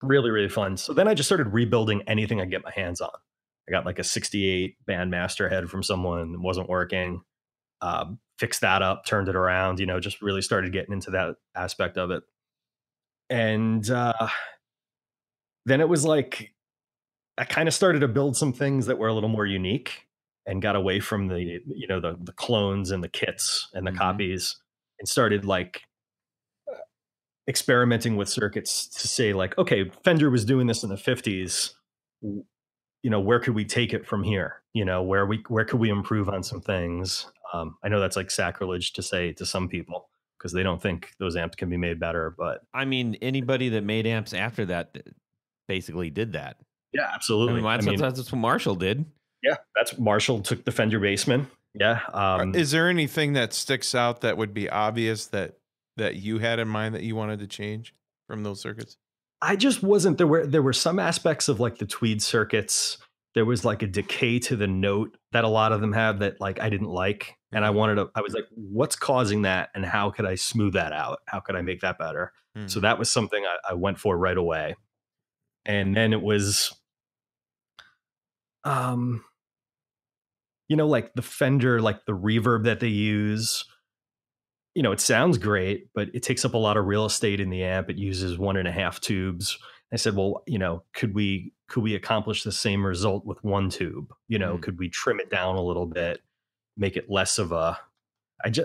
Really, really fun. So then I just started rebuilding anything I get my hands on. I got like a 68 Bandmaster head from someone that wasn't working. Fixed that up, turned it around, you know, just really started getting into that aspect of it. And then it was like I kind of started to build some things that were a little more unique, and got away from the, you know, the clones and the kits and the copies, and started like experimenting with circuits to say like, okay, Fender was doing this in the 50s. You know, where could we take it from here? You know, where could we improve on some things? I know that's like sacrilege to say to some people, because they don't think those amps can be made better. But I mean, anybody that made amps after that basically did that. Yeah, absolutely. I mean, that's what Marshall did. Yeah, that's Marshall took the Fender Bassman. Yeah. Is there anything that sticks out that would be obvious that you had in mind that you wanted to change from those circuits? I just wasn't. There were some aspects of like the tweed circuits. There was like a decay to the note that a lot of them have that like I didn't like. And I was like, what's causing that? And how could I smooth that out? How could I make that better? Mm-hmm. So that was something I went for right away. And then it was, you know, like the Fender, like the reverb that they use, you know, it sounds great, but it takes up a lot of real estate in the amp. It uses 1.5 tubes. I said, well, you know, could we accomplish the same result with one tube? You know, could we trim it down a little bit, make it less of a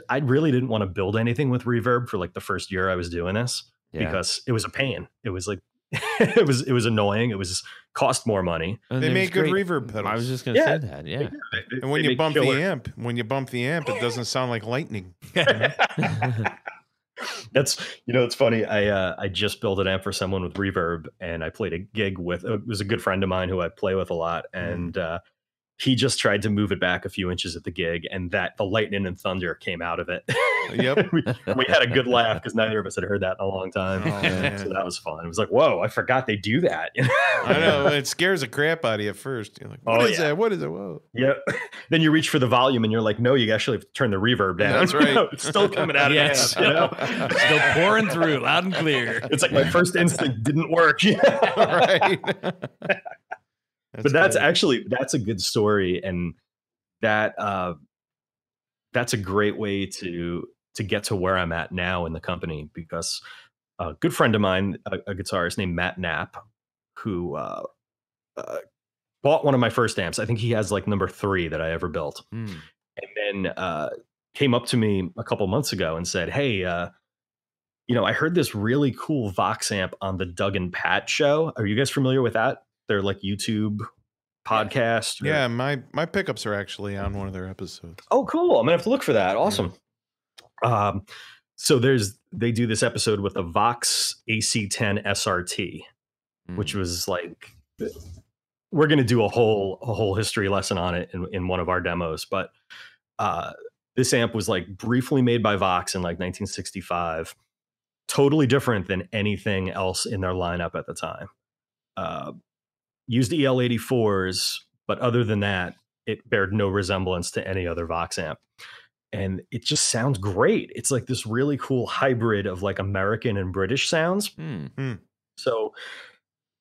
I really didn't want to build anything with reverb for like the first year I was doing this because it was a pain. It was like it was annoying. It was cost more money. And they make good reverb pedals. I was just going to say that. Yeah. And when you bump the amp, it doesn't sound like lightning. That's, it's funny. I just built an amp for someone with reverb, and I played a gig with, it was a good friend of mine who I play with a lot. And he just tried to move it back a few inches at the gig, and the lightning and thunder came out of it. Yep. we had a good laugh because neither of us had heard that in a long time. Oh, so that was fun. It was like, whoa, I forgot they do that. I know. It scares the crap out of you at first. You're like, what is that? What is it? Whoa. Yep. Then you reach for the volume and you're like, no, you actually have to turn the reverb down. That's right. It's still coming out of the amp, Still pouring through loud and clear. It's like my first instinct didn't work. Right. But that's a good story, and that's a great way to get to where I'm at now in the company, because a good friend of mine, a guitarist named Matt Knapp, who bought one of my first amps. I think he has like number 3 that I ever built, and then came up to me a couple months ago and said, hey, I heard this really cool Vox amp on the Doug and Pat show. Are you guys familiar with that? They're like YouTube podcast. Yeah, my pickups are actually on one of their episodes. Oh, cool. I'm gonna have to look for that. Awesome. So they do this episode with a Vox AC10 SRT, which was like, we're gonna do a whole history lesson on it in one of our demos. But this amp was like briefly made by Vox in like 1965. Totally different than anything else in their lineup at the time. Used EL84s, but other than that, it bared no resemblance to any other Vox amp. And it just sounds great. It's like this really cool hybrid of like American and British sounds. So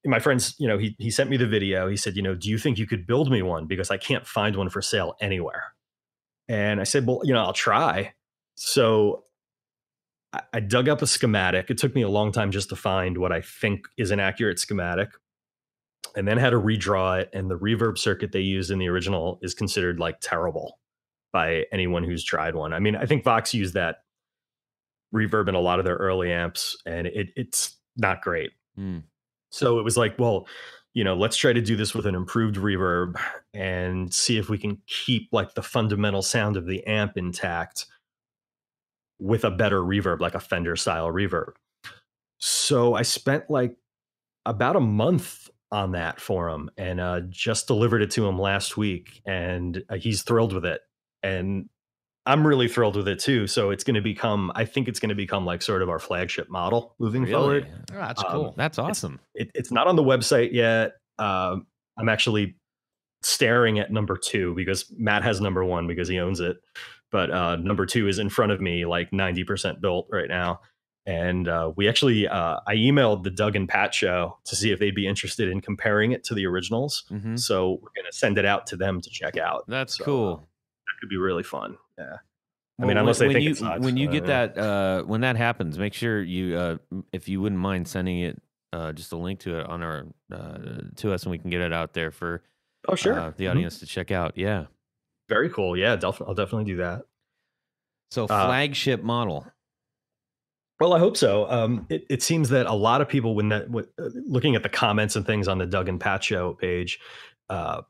my friends, he sent me the video. He said, do you think you could build me one? Because I can't find one for sale anywhere. And I said, well, I'll try. So I dug up a schematic. It took me a long time just to find what I think is an accurate schematic, and then had to redraw it. And the reverb circuit they used in the original is considered like terrible by anyone who's tried one. I mean, I think Vox used that reverb in a lot of their early amps, and it's not great. So it was like, well, let's try to do this with an improved reverb and see if we can keep like the fundamental sound of the amp intact with a better reverb, like a Fender style reverb. So I spent like about a month on that for him, and just delivered it to him last week, and he's thrilled with it, and I'm really thrilled with it too. So I think it's going to become like sort of our flagship model moving forward. Oh, that's cool. That's awesome. It's not on the website yet. I'm actually staring at number 2 because Matt has number 1 because he owns it. But number 2 is in front of me, like 90% built right now. And we actually, I emailed the Doug and Pat show to see if they'd be interested in comparing it to the originals. So we're going to send it out to them to check out. That's cool. That could be really fun. Yeah. Well, unless they think it's nuts. When you get that, when that happens, make sure you, if you wouldn't mind sending it, just a link to it on our, to us, and we can get it out there for the audience to check out. Yeah. Very cool. Yeah, I'll definitely do that. So flagship model. Well, I hope so. It seems that a lot of people, looking at the comments and things on the Doug and Pat show page, a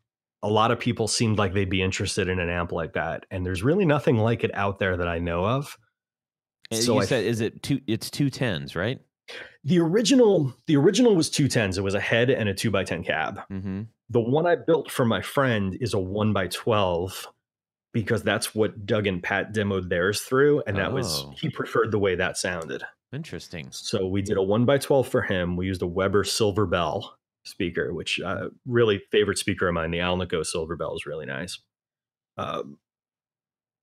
lot of people seemed like they'd be interested in an amp like that. And there's really nothing like it out there that I know of. So you said, it's 210s, right? The original was 210s. It was a head and a 2x10 cab. The one I built for my friend is a 1x12, because that's what Doug and Pat demoed theirs through. And he preferred the way that sounded. Interesting. So we did a 1x12 for him. We used a Weber Silver Bell speaker, which really favorite speaker of mine. The Alnico Silver Bell is really nice. And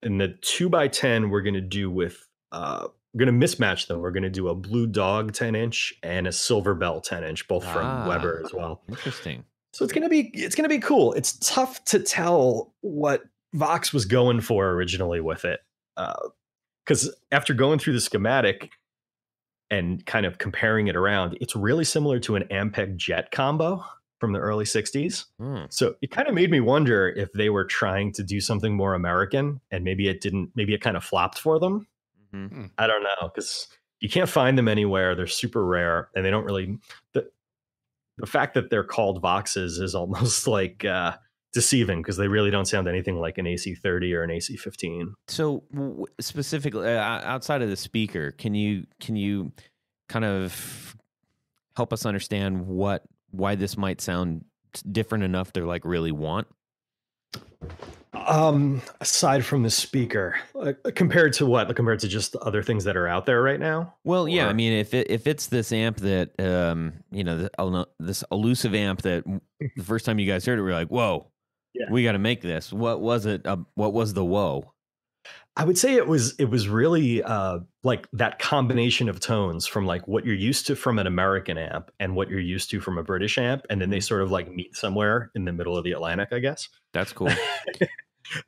the 2x10 we're going to do with, we're going to mismatch them. We're going to do a Blue Dog 10-inch and a Silver Bell 10-inch, both from Weber as well. Interesting. So it's going to be cool. It's tough to tell what Vox was going for originally with it. Because after going through the schematic and kind of comparing it around, it's really similar to an Ampeg Jet combo, from the early 60s. Hmm. So it kind of made me wonder if they were trying to do something more American, and maybe it kind of flopped for them. Mhm. I don't know, because you can't find them anywhere. They're super rare, and they don't really. The fact that they're called Voxes is almost like deceiving, because they really don't sound anything like an AC30 or an AC15. So specifically, outside of the speaker, can you kind of help us understand why this might sound different enough to like really want? Aside from the speaker, compared to what? Compared to just other things that are out there right now? Well, yeah, Or- I mean, if it's this amp that this elusive amp that the first time you guys heard it, we were like, whoa, Yeah. we got to make this. What was it? What was the whoa? I would say it was really like that combination of tones from like what you're used to from an American amp and what you're used to from a British amp, and then they sort of like meet somewhere in the middle of the Atlantic, I guess. That's cool.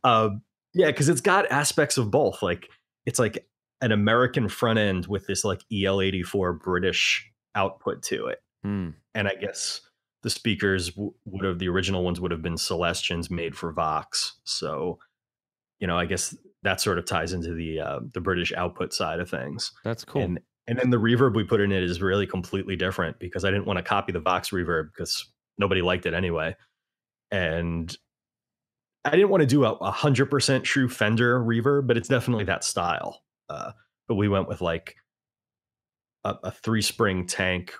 Yeah, because it's got aspects of both. Like it's like an American front end with this like EL84 British output to it, Hmm. and I guess the speakers the original ones would have been Celestions made for Vox. So, I guess that sort of ties into the British output side of things. That's cool. And then the reverb we put in it is really completely different, because I didn't want to copy the Vox reverb because nobody liked it anyway. And I didn't want to do a 100% true Fender reverb, but it's definitely that style. But we went with like a 3-spring tank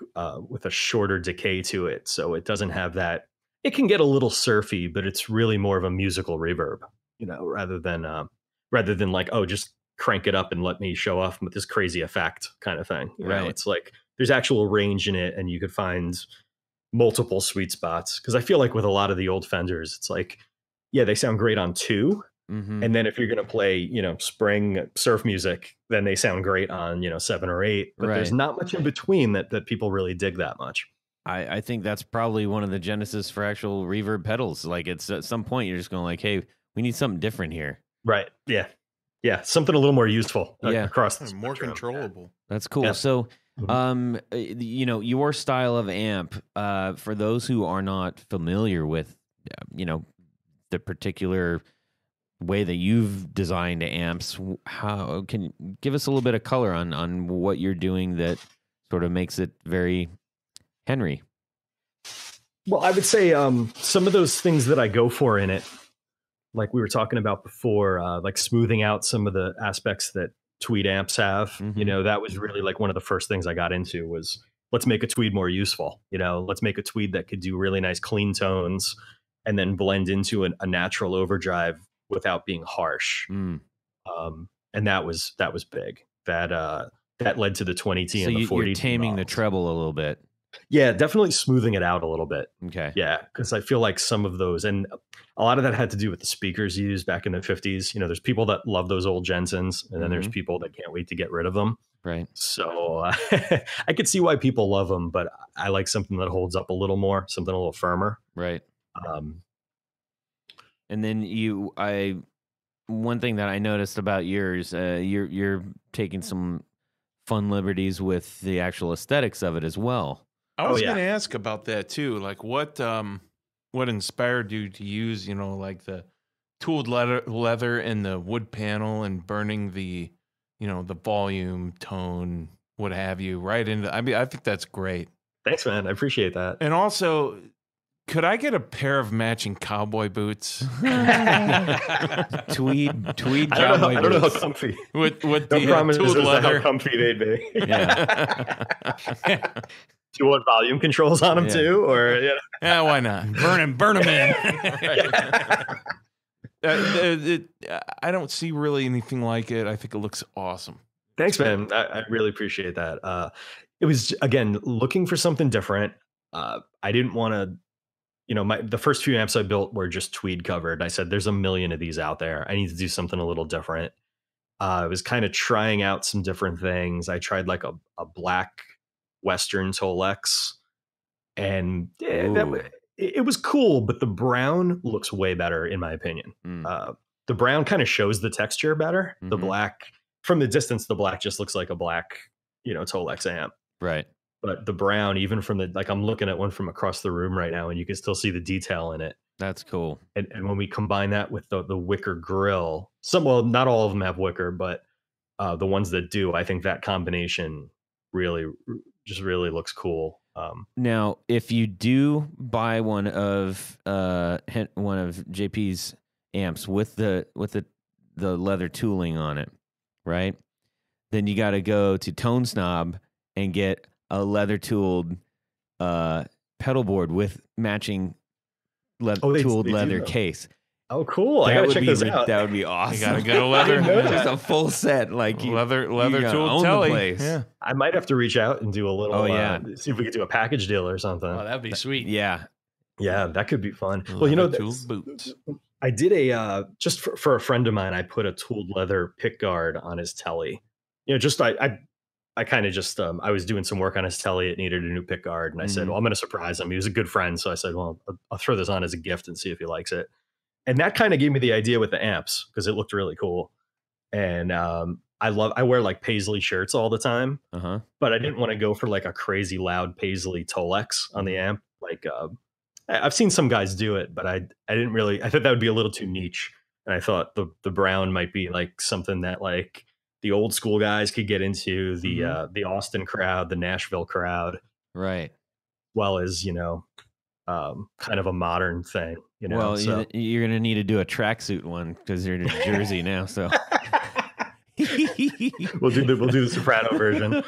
with a shorter decay to it. So it doesn't have that. It can get a little surfy, but it's really more of a musical reverb, rather than like, oh, just crank it up and let me show off with this crazy effect kind of thing. Right. It's like there's actual range in it, and you could find multiple sweet spots. Because I feel like with a lot of the old Fenders, it's like, yeah, they sound great on 2. Mm-hmm. And then if you're going to play, spring surf music, then they sound great on, 7 or 8. But there's Right. not much in between that people really dig that much. I think that's probably one of the genesis for actual reverb pedals. Like it's at some point you're just going like, hey, we need something different here. Right. Yeah. Yeah. Something a little more useful Yeah. across the More spectrum. controllable. That's cool. Yeah. So, Mhm. your style of amp, for those who are not familiar with, the particular way that you've designed amps, how can you give us a little bit of color on what you're doing that sort of makes it very Henry? Well, I would say some of those things that I go for in it, like we were talking about before, like smoothing out some of the aspects that Tweed amps have, Mhm. that was really like one of the first things I got into was, let's make a Tweed more useful. Let's make a Tweed that could do really nice clean tones and then blend into a natural overdrive without being harsh. Mm. And that was big. That led to the 20T So and the 40T. you're taming the models. treble a little bit. Yeah, definitely smoothing it out a little bit. Okay. Yeah, because I feel like some of those, and a lot of that had to do with the speakers used back in the 50s. There's people that love those old Jensens, and then there's Mhm. people that can't wait to get rid of them. Right. So I could see why people love them, but I like something that holds up a little more, something a little firmer. Right. Um, And then one thing that I noticed about yours, you're taking some fun liberties with the actual aesthetics of it as well. I was yeah. going to ask about that too. Like what inspired you to use, like the tooled leather and the wood panel and burning the, the volume, tone, what have you, right into. I mean, I think that's great. Thanks, man. I appreciate that. And also, could I get a pair of matching cowboy boots Tweed I cowboy don't know how boots. comfy. with No the promises tooled as to how leather? comfy they'd be. Yeah. Do you want volume controls on them Yeah. too, or Yeah, why not? Burn them in. I don't see really anything like it. I think it looks awesome. Thanks, man. I really appreciate that. It was, again, looking for something different. I didn't want to, the first few amps I built were just Tweed covered. I said, there's a million of these out there. I need to do something a little different. I was kind of trying out some different things. I tried like a black Western Tolex, and it was cool, but the brown looks way better in my opinion. Mm. The brown kind of shows the texture better. The Mhm. black, from the distance, the black just looks like a black, Tolex amp. Right. but the brown, even from the, like I'm looking at one from across the room right now, and you can still see the detail in it. That's cool. And when we combine that with the wicker grill, well, not all of them have wicker, but the ones that do, I think that combination really looks cool. Now, if you do buy one of JP's amps with the leather tooling on it, right? Then you got to go to Tone Snob and get a leather tooled pedal board with matching tooled leather case. Oh, cool! I gotta check this out. That would be awesome. You gotta get a leather, just a full set, like leather tool tool telly. Place. Yeah, I might have to reach out and do a little. See if we could do a package deal or something. Oh, that'd be sweet. Yeah, that could be fun. Well, you know, tooled boots. I did a just for a friend of mine. I put a tooled leather pick guard on his telly. You know, just I kind of just I was doing some work on his telly. It needed a new pick guard, and I said, "Well, I'm going to surprise him." He was a good friend, so I said, "Well, I'll throw this on as a gift and see if he likes it." And that kind of gave me the idea with the amps because it looked really cool. And I wear like paisley shirts all the time, but I didn't want to go for like a crazy loud paisley Tolex on the amp. Like I've seen some guys do it, but I didn't really. I thought that would be a little too niche, and I thought the brown might be like something that like the old school guys could get into, the Austin crowd, the Nashville crowd, right? Well as, you know, kind of a modern thing, you know. Well, so you're gonna need to do a tracksuit one because you're in Jersey now. So we'll do the soprano version.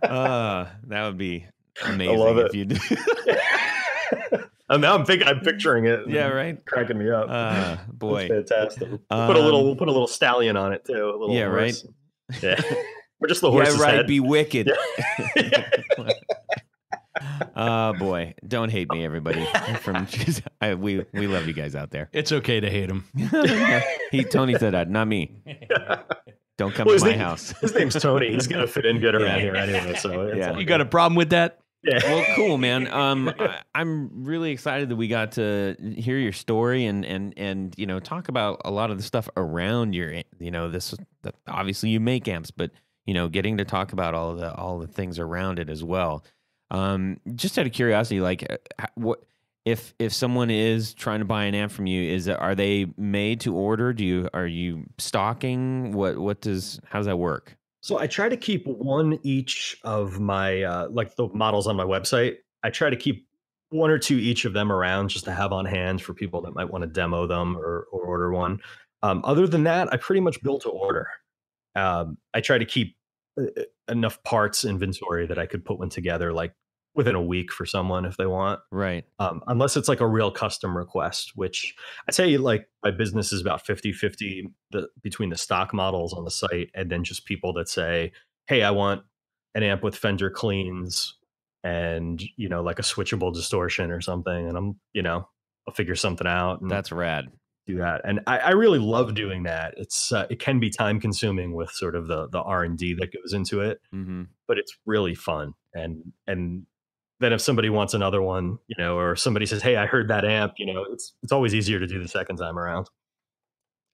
That would be amazing. I love it. If you do. And now I'm picturing it. Yeah, right. Cracking me up. Boy, that's fantastic. We'll put a little stallion on it too. A little horse. Right. Yeah, or just the horse's head. Be wicked. Yeah. Boy, don't hate me, everybody. We love you guys out there. It's okay to hate him. Tony said that, not me. Don't come to my house. His name's Tony. He's gonna fit in good around here anyway. So You got a problem with that? Yeah. Well, cool, man. I'm really excited that we got to hear your story and you know, talk about a lot of the stuff around your, you know, obviously you make amps, but you know, getting to talk about all the things around it as well. Just out of curiosity, like what if someone is trying to buy an amp from you, are they made to order? Are you stocking? How does that work? So I try to keep one each of my like the models on my website. I try to keep one or two each of them around just to have on hand for people that might want to demo them or order one. Other than that, I pretty much build to order. I try to keep enough parts inventory that I could put one together like within a week for someone if they want. Right. Unless it's like a real custom request, which I say like my business is about 50-50 between the stock models on the site and then just people that say, hey, I want an amp with Fender cleans and, you know, like a switchable distortion or something. And I'm, you know, I'll figure something out. And that's rad. Do that. And I really love doing that. It's it can be time consuming with sort of the R&D that goes into it, but it's really fun. And then if somebody wants another one, you know, or somebody says, hey, I heard that amp, you know, it's always easier to do the second time around.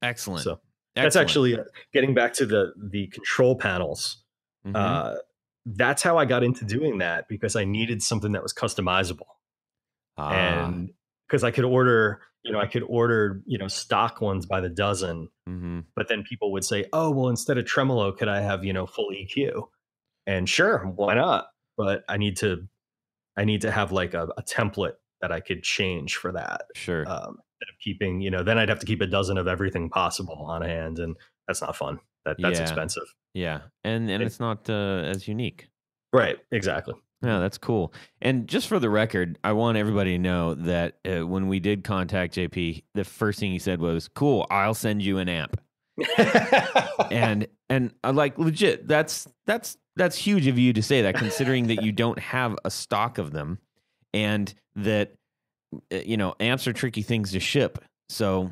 Excellent. So that's actually getting back to the control panels. That's how I got into doing that because I needed something that was customizable. And because I could order, you know, stock ones by the dozen, but then people would say, oh, well, instead of tremolo, could I have, you know, full EQ? And sure, why not? But I need to have like a template that I could change for that. Sure. Instead of keeping, you know, then I'd have to keep a dozen of everything possible on hand, and that's not fun. That's expensive. Yeah, and it's not as unique. Right. Exactly. No, that's cool. And just for the record, I want everybody to know that when we did contact JP, the first thing he said was, "Cool, I'll send you an amp." and like legit, that's huge of you to say that, considering that you don't have a stock of them, and that you know, amps are tricky things to ship. So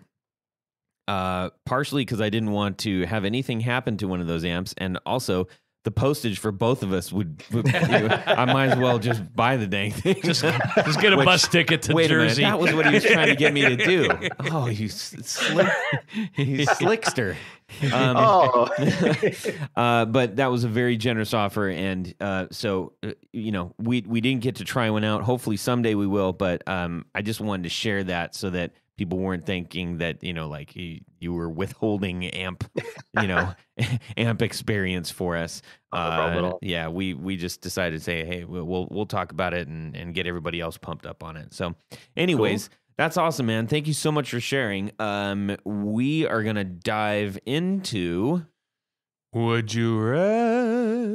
partially because I didn't want to have anything happen to one of those amps, and also the postage for both of us would I might as well just buy the dang thing. Just get a bus ticket to Wait Jersey. a minute, that was what he was trying to get me to do. Oh, you slickster. But that was a very generous offer, and so we didn't get to try one out. Hopefully someday we will, but I just wanted to share that so that people weren't thinking that like you were withholding amp experience for us. Not a problem at all. Yeah, we just decided to say, hey, we'll talk about it and get everybody else pumped up on it. So anyways, cool. That's awesome, man. Thank you so much for sharing. We are going to dive into Would You Rather.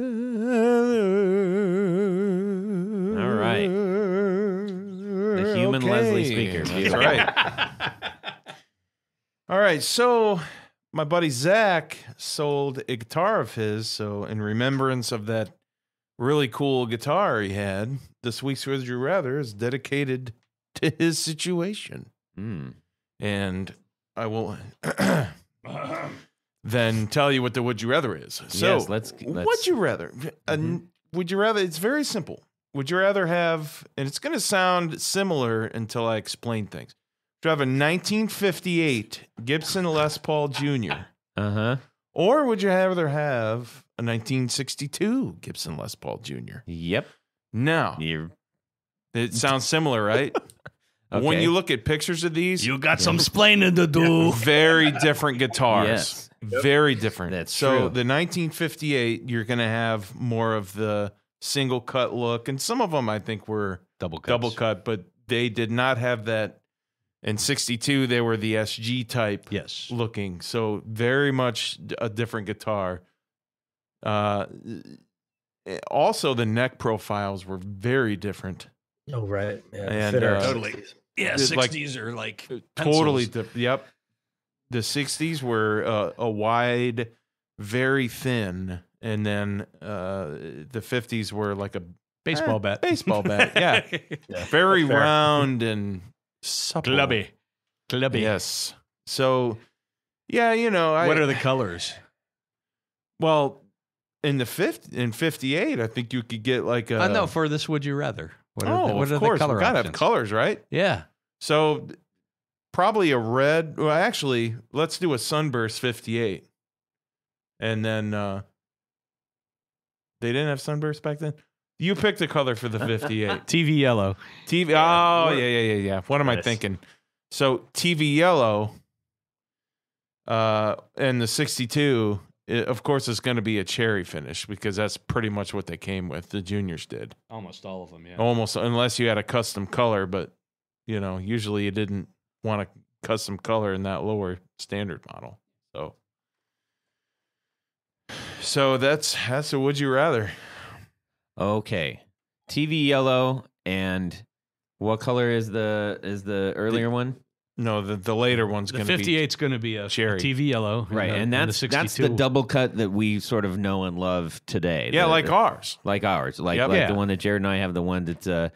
All right. The human Leslie speaker. That's right. All right. So my buddy Zach sold a guitar of his. So in remembrance of that really cool guitar he had, this week's Would You Rather is dedicated to his situation. And I will then tell you what the Would You Rather is. So yes, let's Would you rather? Would you rather? It's very simple. Would you rather have, and it's going to sound similar until I explain things. Would you have a 1958 Gibson Les Paul Jr.? Or would you rather have a 1962 Gibson Les Paul Jr.? Yep. Now, it sounds similar, right? Okay. When you look at pictures of these, You got some splaining to do. very different guitars. Yes. Very different. That's so true. the 1958, you're going to have more of the single cut look, and some of them I think were Double cut, but they did not have that. In 62, they were the SG type Yes. looking, so very much a different guitar. Also, the neck profiles were very different. Oh, right. Yeah, And, fitter. totally. Yeah, It's like- 60s are like Totally pencils. different. Yep. The 60s were a wide, very thin, and then the 50s were like a Baseball bat. Baseball bat, yeah. Very Fair. round and supple. Clubby. Yes. So, yeah, What are the colors? well, in 58, I think you could get like a. No, for this Would You Rather. What are of the course, color we gotta have options? colors, right? Yeah. So, probably a red. Well, actually, let's do a Sunburst 58, and then they didn't have Sunburst back then. You picked the color for the 58. TV yellow. TV. Oh, yeah. What am I Nice. thinking? So TV yellow, and the 62, of course, is going to be a cherry finish because that's pretty much what they came with. The juniors did Almost all of them, yeah. almost, unless you had a custom color, but usually you didn't want a custom color in that lower standard model. So that's a Would You Rather. Okay. TV yellow, and what color is the earlier one? No, the later one's The going to be 58's going to be a cherry. TV yellow. Right, and that's the double cut that we sort of know and love today. yeah, like ours. like ours, like Yep. like Yeah. the one that Jared and I have, the one that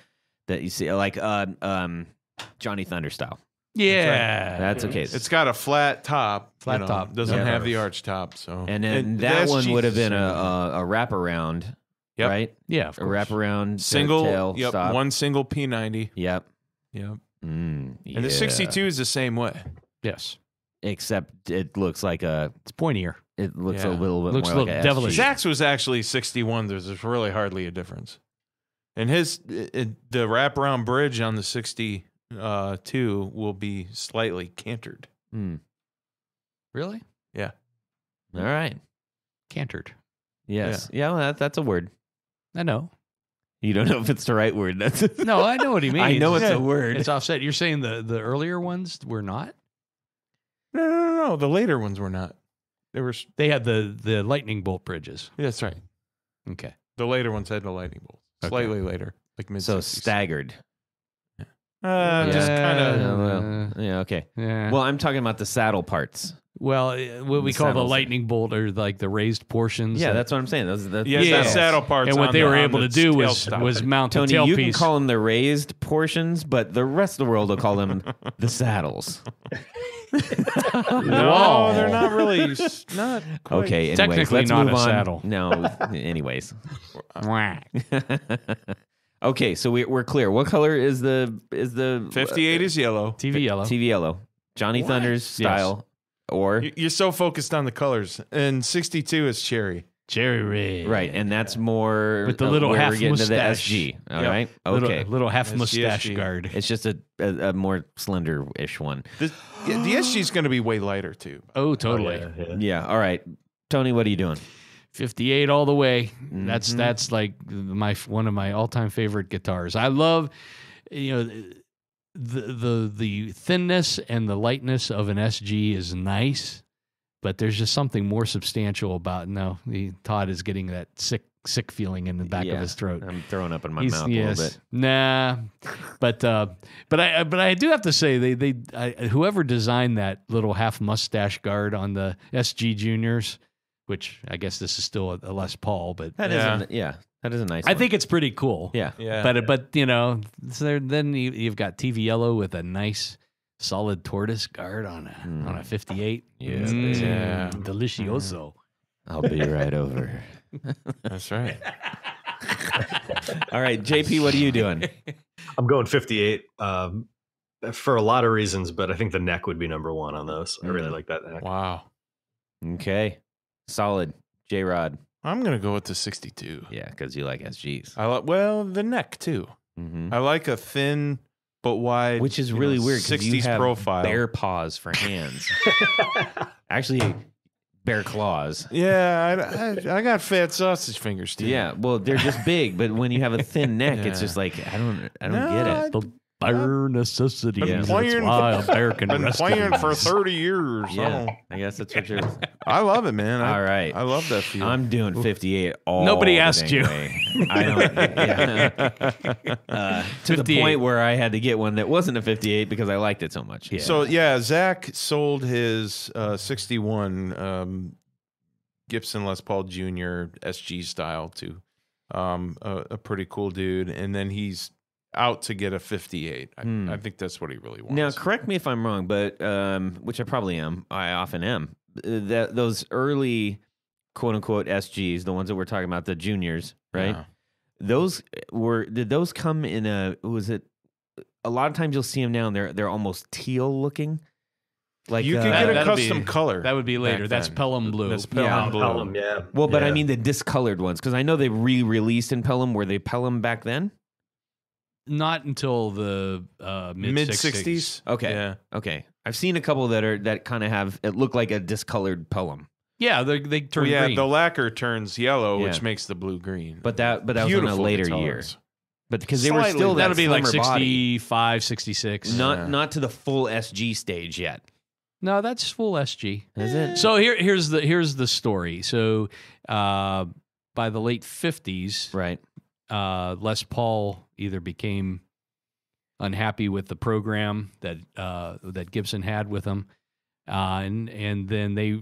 you see, like Johnny Thunder style. Yeah. That's okay. It's got a flat top. Flat top. Doesn't Yeah. have the arch top. So and then the that one SG would have been is a wraparound, Yep. right? yeah, of A course. wraparound single. tail Yep, stop. one single P90. Yep. Yep. And And the 62 is the same way. Yes. except it looks like It's pointier. it looks Yeah. a little bit Looks more a like little a devilish. SG. Zach's was actually 61. There's really hardly a difference. And the wraparound bridge on the 62 will be slightly cantered. Really? Yeah. All right. Cantered. Yes. Yeah. Well, that's a word. I know. You don't know if it's the right word. That's No, I know what he means. I know it's Yeah. a word. It's offset. You're saying the earlier ones were not? No. The later ones were not. They were. They had the lightning bolt bridges. That's right. Okay. The later ones had the lightning bolt. Okay. Slightly later, like mid. so staggered. Just kind of. Yeah, well, yeah. Okay. Yeah. Well, I'm talking about the saddle parts. Well, what we The call the saddles. lightning bolt are like the raised portions. Yeah, that- that's what I'm saying. That's Yeah, Yeah. the saddle parts. and what on they the- were on able the to do tailstock. was mount a Tony, you can tailpiece. call them the raised portions, but the rest of the world will call them the saddles. No, they're not really. Not quite. Okay, anyways, Technically let's not move a on. saddle. No, anyways. Okay, so we're clear. What color is the 58 is yellow. TV yellow. TV yellow? Johnny Thunder's style, or You're so focused on the colors. And 62 is cherry. Cherry red. right, and that's more With the little where half we're getting mustache. to the SG. All Yep. right, Little, okay. little half mustache SG. guard. It's just a more slender-ish one. The SG is going to be way lighter, too. Oh, totally. Yeah. Yeah. All right, Tony, what are you doing? 58 all the way. Mhm. That's like one of my all-time favorite guitars. I love, the thinness and the lightness of an SG is nice, but there's just something more substantial about. No, Todd is getting that sick feeling in the back of his throat. I'm throwing up in my mouth a little bit. Nah, but I do have to say whoever designed that little half mustache guard on the SG Juniors, which I guess this is still a Les Paul, but That is a nice I one. think it's pretty cool. Yeah. But then you've got TV yellow with a nice solid tortoise guard on a 58. Yeah. Yeah. Delicioso. I'll be right over. That's right. All right, JP, what are you doing? I'm going 58 for a lot of reasons, but I think the neck would be number one on those. I really like that neck. Wow. Okay. Solid. J-Rod. I'm going to go with the 62. Yeah, because you like SGs. I like, the neck, too. Mm-hmm. I like a thin but wide. Which is really weird because 60s you have profile. bare paws for hands. Actually, bare claws. Yeah, I got fat sausage fingers, too. Yeah, well, they're just big, but when you have a thin neck, it's just like I don't get it. The bare necessity. Been That's playing- why a bear can Been rest playing at for ease. 30 years. Yeah, I guess that's what you're. I love it, man. All right. I love that feel. I'm doing 58 all Nobody the asked dang you. way. I don't. Yeah. To the 58. point where I had to get one that wasn't a 58 because I liked it so much. Yeah. So, Zach sold his 61 Gibson Les Paul Jr. SG style to a pretty cool dude. And then he's out to get a 58. I think that's what he really wants. Now, correct me if I'm wrong, but which I probably am. I often am. Those early quote unquote SGs, the ones that we're talking about, the juniors, right? Yeah. Did those come in was it? A lot of times you'll see them now, and they're almost teal looking. Like You can get a that'll custom be- color. That would be later. back That's then. Pelham blue. That's Pelham blue. Pelham, yeah. well, but I Yeah. mean the discolored ones because I know they re-released in Pelham. Were they Pelham back then? Not until the mid 60s. Okay, Yeah. okay. I've seen a couple that kind of have it look like a discolored Pelham, Yeah, they turn green. The lacquer turns yellow, Yeah. which makes the blue green. but that was on a Beautiful later guitars. year. But because they were Slightly. still that That'll be like slimmer body. 65, 66. Not to the full SG stage yet. No, that's full SG. Is it? So here's the story. So by the late 50s, Right. Les Paul either became unhappy with the program that Gibson had with him, and then they,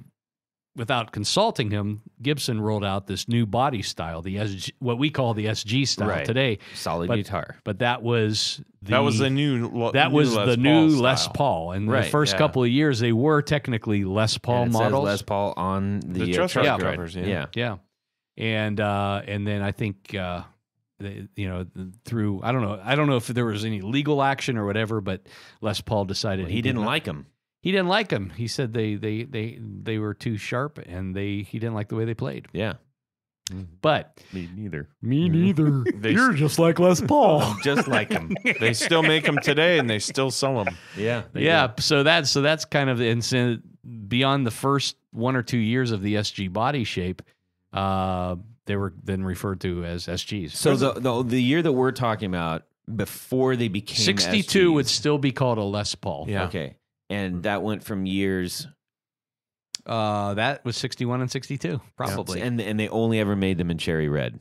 without consulting him, Gibson rolled out this new body style, the SG, what we call the SG style Right. today. Solid guitar. But that was that was the new. that was Les the Paul new style. Les Paul. And Right, the first yeah. couple of years, they were technically Les Paul And it says models. Les Paul on the, The truck truck covers, guide. yeah. Yeah, and then I think through I don't know if there was any legal action or whatever, but Les Paul decided He didn't like him. He didn't like them. He said they were too sharp and he didn't like the way they played. Yeah. But Me neither. me neither. They- You're just like Les Paul. Just like him. They still make them today, and they still sell them. Yeah. Yeah, so that's kind of beyond the first 1 or 2 years of the SG body shape. They were then referred to as SGs. So the year that we're talking about before they became 62 would SGs, still be called a Les Paul. Yeah. okay, and that went from years That was 61 and 62, probably. and they only ever made them in cherry red.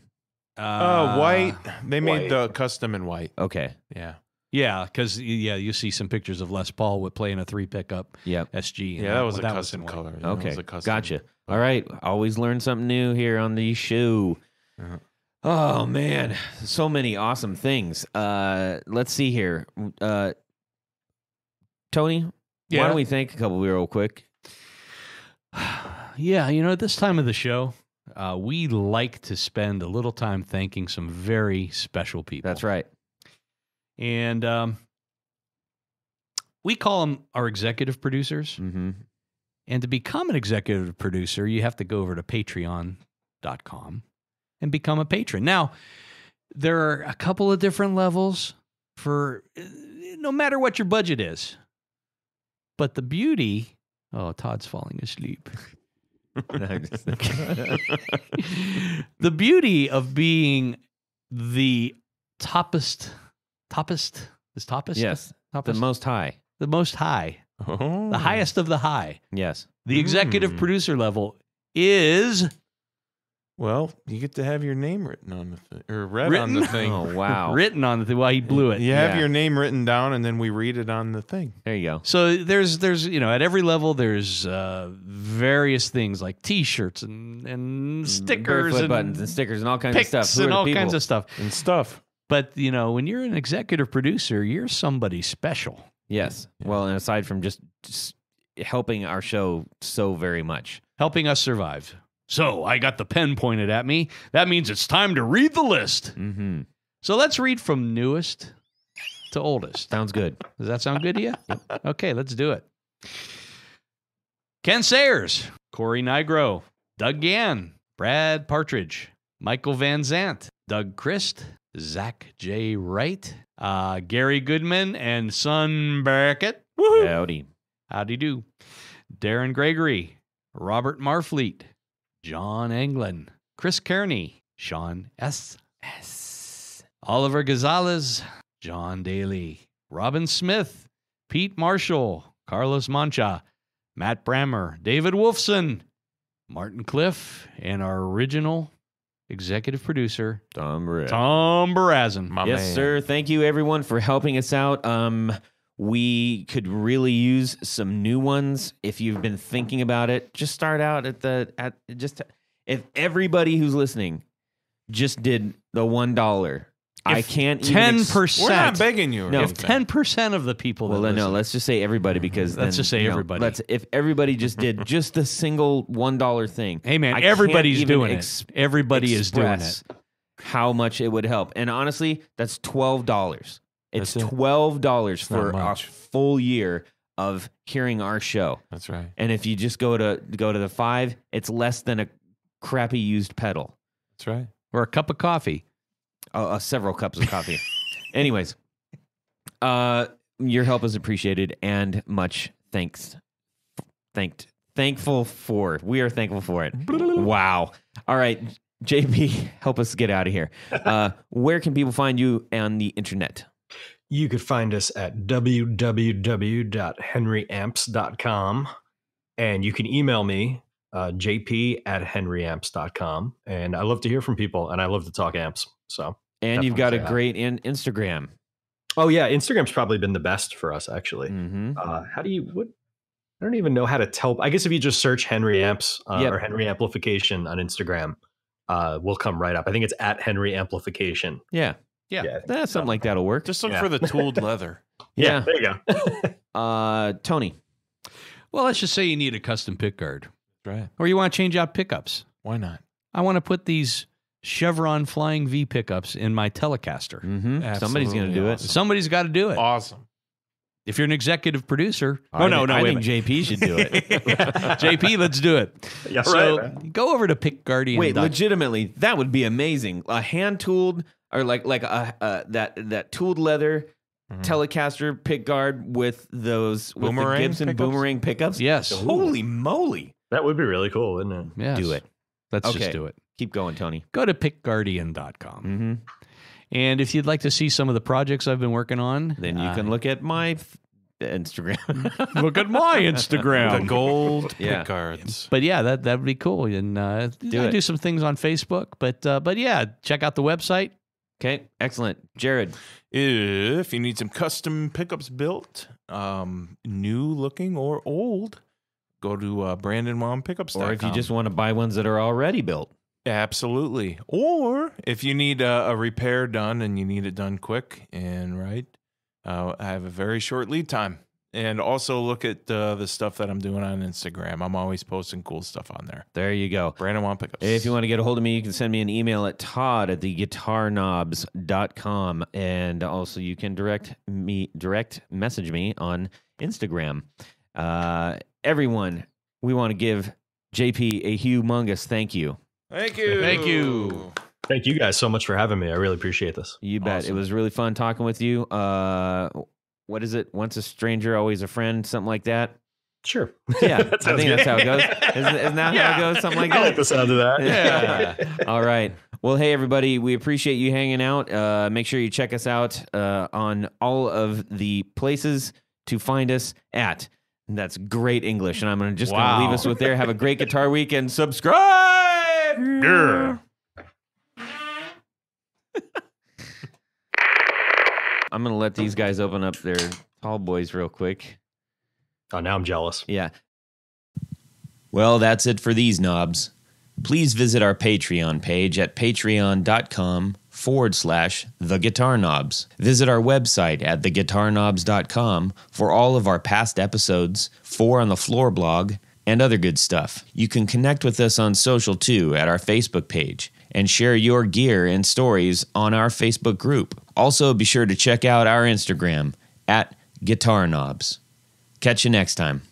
White. They made White. the custom in white. Okay. Yeah. Yeah, because you see some pictures of Les Paul with playing a 3 pickup Yep. SG. and Yeah, that was a in custom white. color. That Okay. was a custom. Gotcha. All right. Always learn something new here on the show. Uh-huh. Oh man, so many awesome things. Let's see here. Tony, Why don't we thank a couple real quick? Yeah, at this time of the show, we like to spend a little time thanking some very special people. That's right. And we call them our executive producers. Mm-hmm. And to become an executive producer, you have to go over to patreon.com and become a patron. Now, there are a couple of different levels for no matter what your budget is. But the beauty... Oh, Todd's falling asleep. The beauty of being the toppest is toppest? Yes, toppest? the most high. The most high. Oh. The highest of the high. Yes. The executive producer level is... Well, you get to have your name written on the thing, or read on the thing. Oh, wow. written on the thing. Well, he blew it. You have your name written down, and then we read it on the thing. There you go. So there's at every level there's various things like T-shirts and stickers Barefoot and buttons and stickers and all kinds picks of stuff. Who and are the all people? kinds of stuff. And stuff. But when you're an executive producer, you're somebody special. Yes. Well, and aside from just helping our show so very much. Helping us survive. So I got the pen pointed at me. That means it's time to read the list. Mm-hmm. So let's read from newest to oldest. Sounds good. Does that sound good to you? Okay, let's do it. Ken Sayers, Corey Nigro, Doug Gann, Brad Partridge, Michael Van Zant, Doug Christ, Zach J. Wright, Gary Goodman, and Son Brackett. Woohoo! Howdy. Howdy do. Darren Gregory, Robert Marfleet, John Anglin, Chris Kearney, Sean S. Oliver Gonzalez, John Daly, Robin Smith, Pete Marshall, Carlos Mancha, Matt Brammer, David Wolfson, Martin Cliff, and our original executive producer, Tom Barrett. Tom Barazin. Yes, man. sir. Thank you, everyone, for helping us out. We could really use some new ones. If you've been thinking about it, just start out if everybody who's listening just did the $1. I can't even 10%. We're not begging you. or No. If anything. 10% of the people that Well, no, listen, let's just say everybody because Let's then, just say everybody. If everybody just did just the single $1 thing. hey man, I everybody's can't even doing it. Everybody is doing it. express how much it would help. And honestly, that's $12. It's That's it. $12 not for a much. full year of hearing our show. That's right. And if you just go to the 5, it's less than a crappy used pedal. That's right. Or a cup of coffee. Several cups of coffee. Anyways, your help is appreciated and much thankful for. We are thankful for it. Wow. All right, JP, help us get out of here. Where can people find you on the internet? You could find us at www.henryamps.com, and you can email me, jp@henryamps.com. And I love to hear from people, and I love to talk amps. So, And you've definitely got a say great Instagram. oh yeah, Instagram's probably been the best for us actually. Mm-hmm. How do you? I don't even know how to tell. I guess if you just search Henry Amps Yep. or Henry Amplification on Instagram, we'll come right up. I think it's at Henry Amplification. Yeah. Yeah. I think That's so. something like that'll work. Just look Yeah. for the tooled leather. Yeah. There you go. Tony. Well, let's just say you need a custom pick guard. That's right. Or you want to change out pickups. Why not? I want to put these Chevron Flying V pickups in my Telecaster. Mm-hmm. Somebody's going to do it. Absolutely Somebody's got to do it. Awesome. If you're an executive producer. I wait a think minute. JP should do it. JP, let's do it. Yeah, So right. Man. go over to PickGuardian. Wait, legitimately, that would be amazing. A hand tooled or like that tooled leather Telecaster pick guard with those with the Boomerang Gibson pickups? boomerang pickups. Yes. Holy moly! That would be really cool, wouldn't it? Yes. Do it. Let's Okay. just do it. Keep going, Tony. Go to pickguardian.com. Mm-hmm. And if you'd like to see some of the projects I've been working on, Then you can look at my Instagram. look at my The Instagram. gold Yeah. pick guards. But yeah, that would be cool. And I do some things on Facebook. But yeah, check out the website. Okay, excellent, Jared. If you need some custom pickups built, new looking or old, go to BrandonWomPickups.com. Or if you just want to buy ones that are already built. Absolutely. Or if you need a repair done and you need it done quick and right, I have a very short lead time. And also look at the stuff that I'm doing on Instagram. I'm always posting cool stuff on there. There you go. Brandon Want Pickups. If you want to get a hold of me, you can send me an email at todd@theguitarknobs.com. And also you can direct message me on Instagram. Everyone, we want to give JP a humongous thank you. Thank you. Thank you. Thank you guys so much for having me. I really appreciate this. You bet. Awesome. It was really fun talking with you. What is it? Once a stranger, always a friend, something like that. Sure. Yeah, I That think sounds that's good. how it goes. Isn't that how it goes? Something like I that? like the sound of that. Yeah. All right. Well, hey, everybody, we appreciate you hanging out. Make sure you check us out on all of the places to find us at. And that's great English. And I'm going to leave us with there. Have a great guitar week and subscribe. Yeah. I'm going to let these guys open up their tall boys real quick. Oh, now I'm jealous. Yeah. Well, that's it for these knobs. Please visit our Patreon page at patreon.com/theguitarknobs. Visit our website at theguitarknobs.com for all of our past episodes, 4 on the Floor blog, and other good stuff. You can connect with us on social too at our Facebook page and share your gear and stories on our Facebook group. Also, be sure to check out our Instagram at Guitar Knobs. Catch you next time.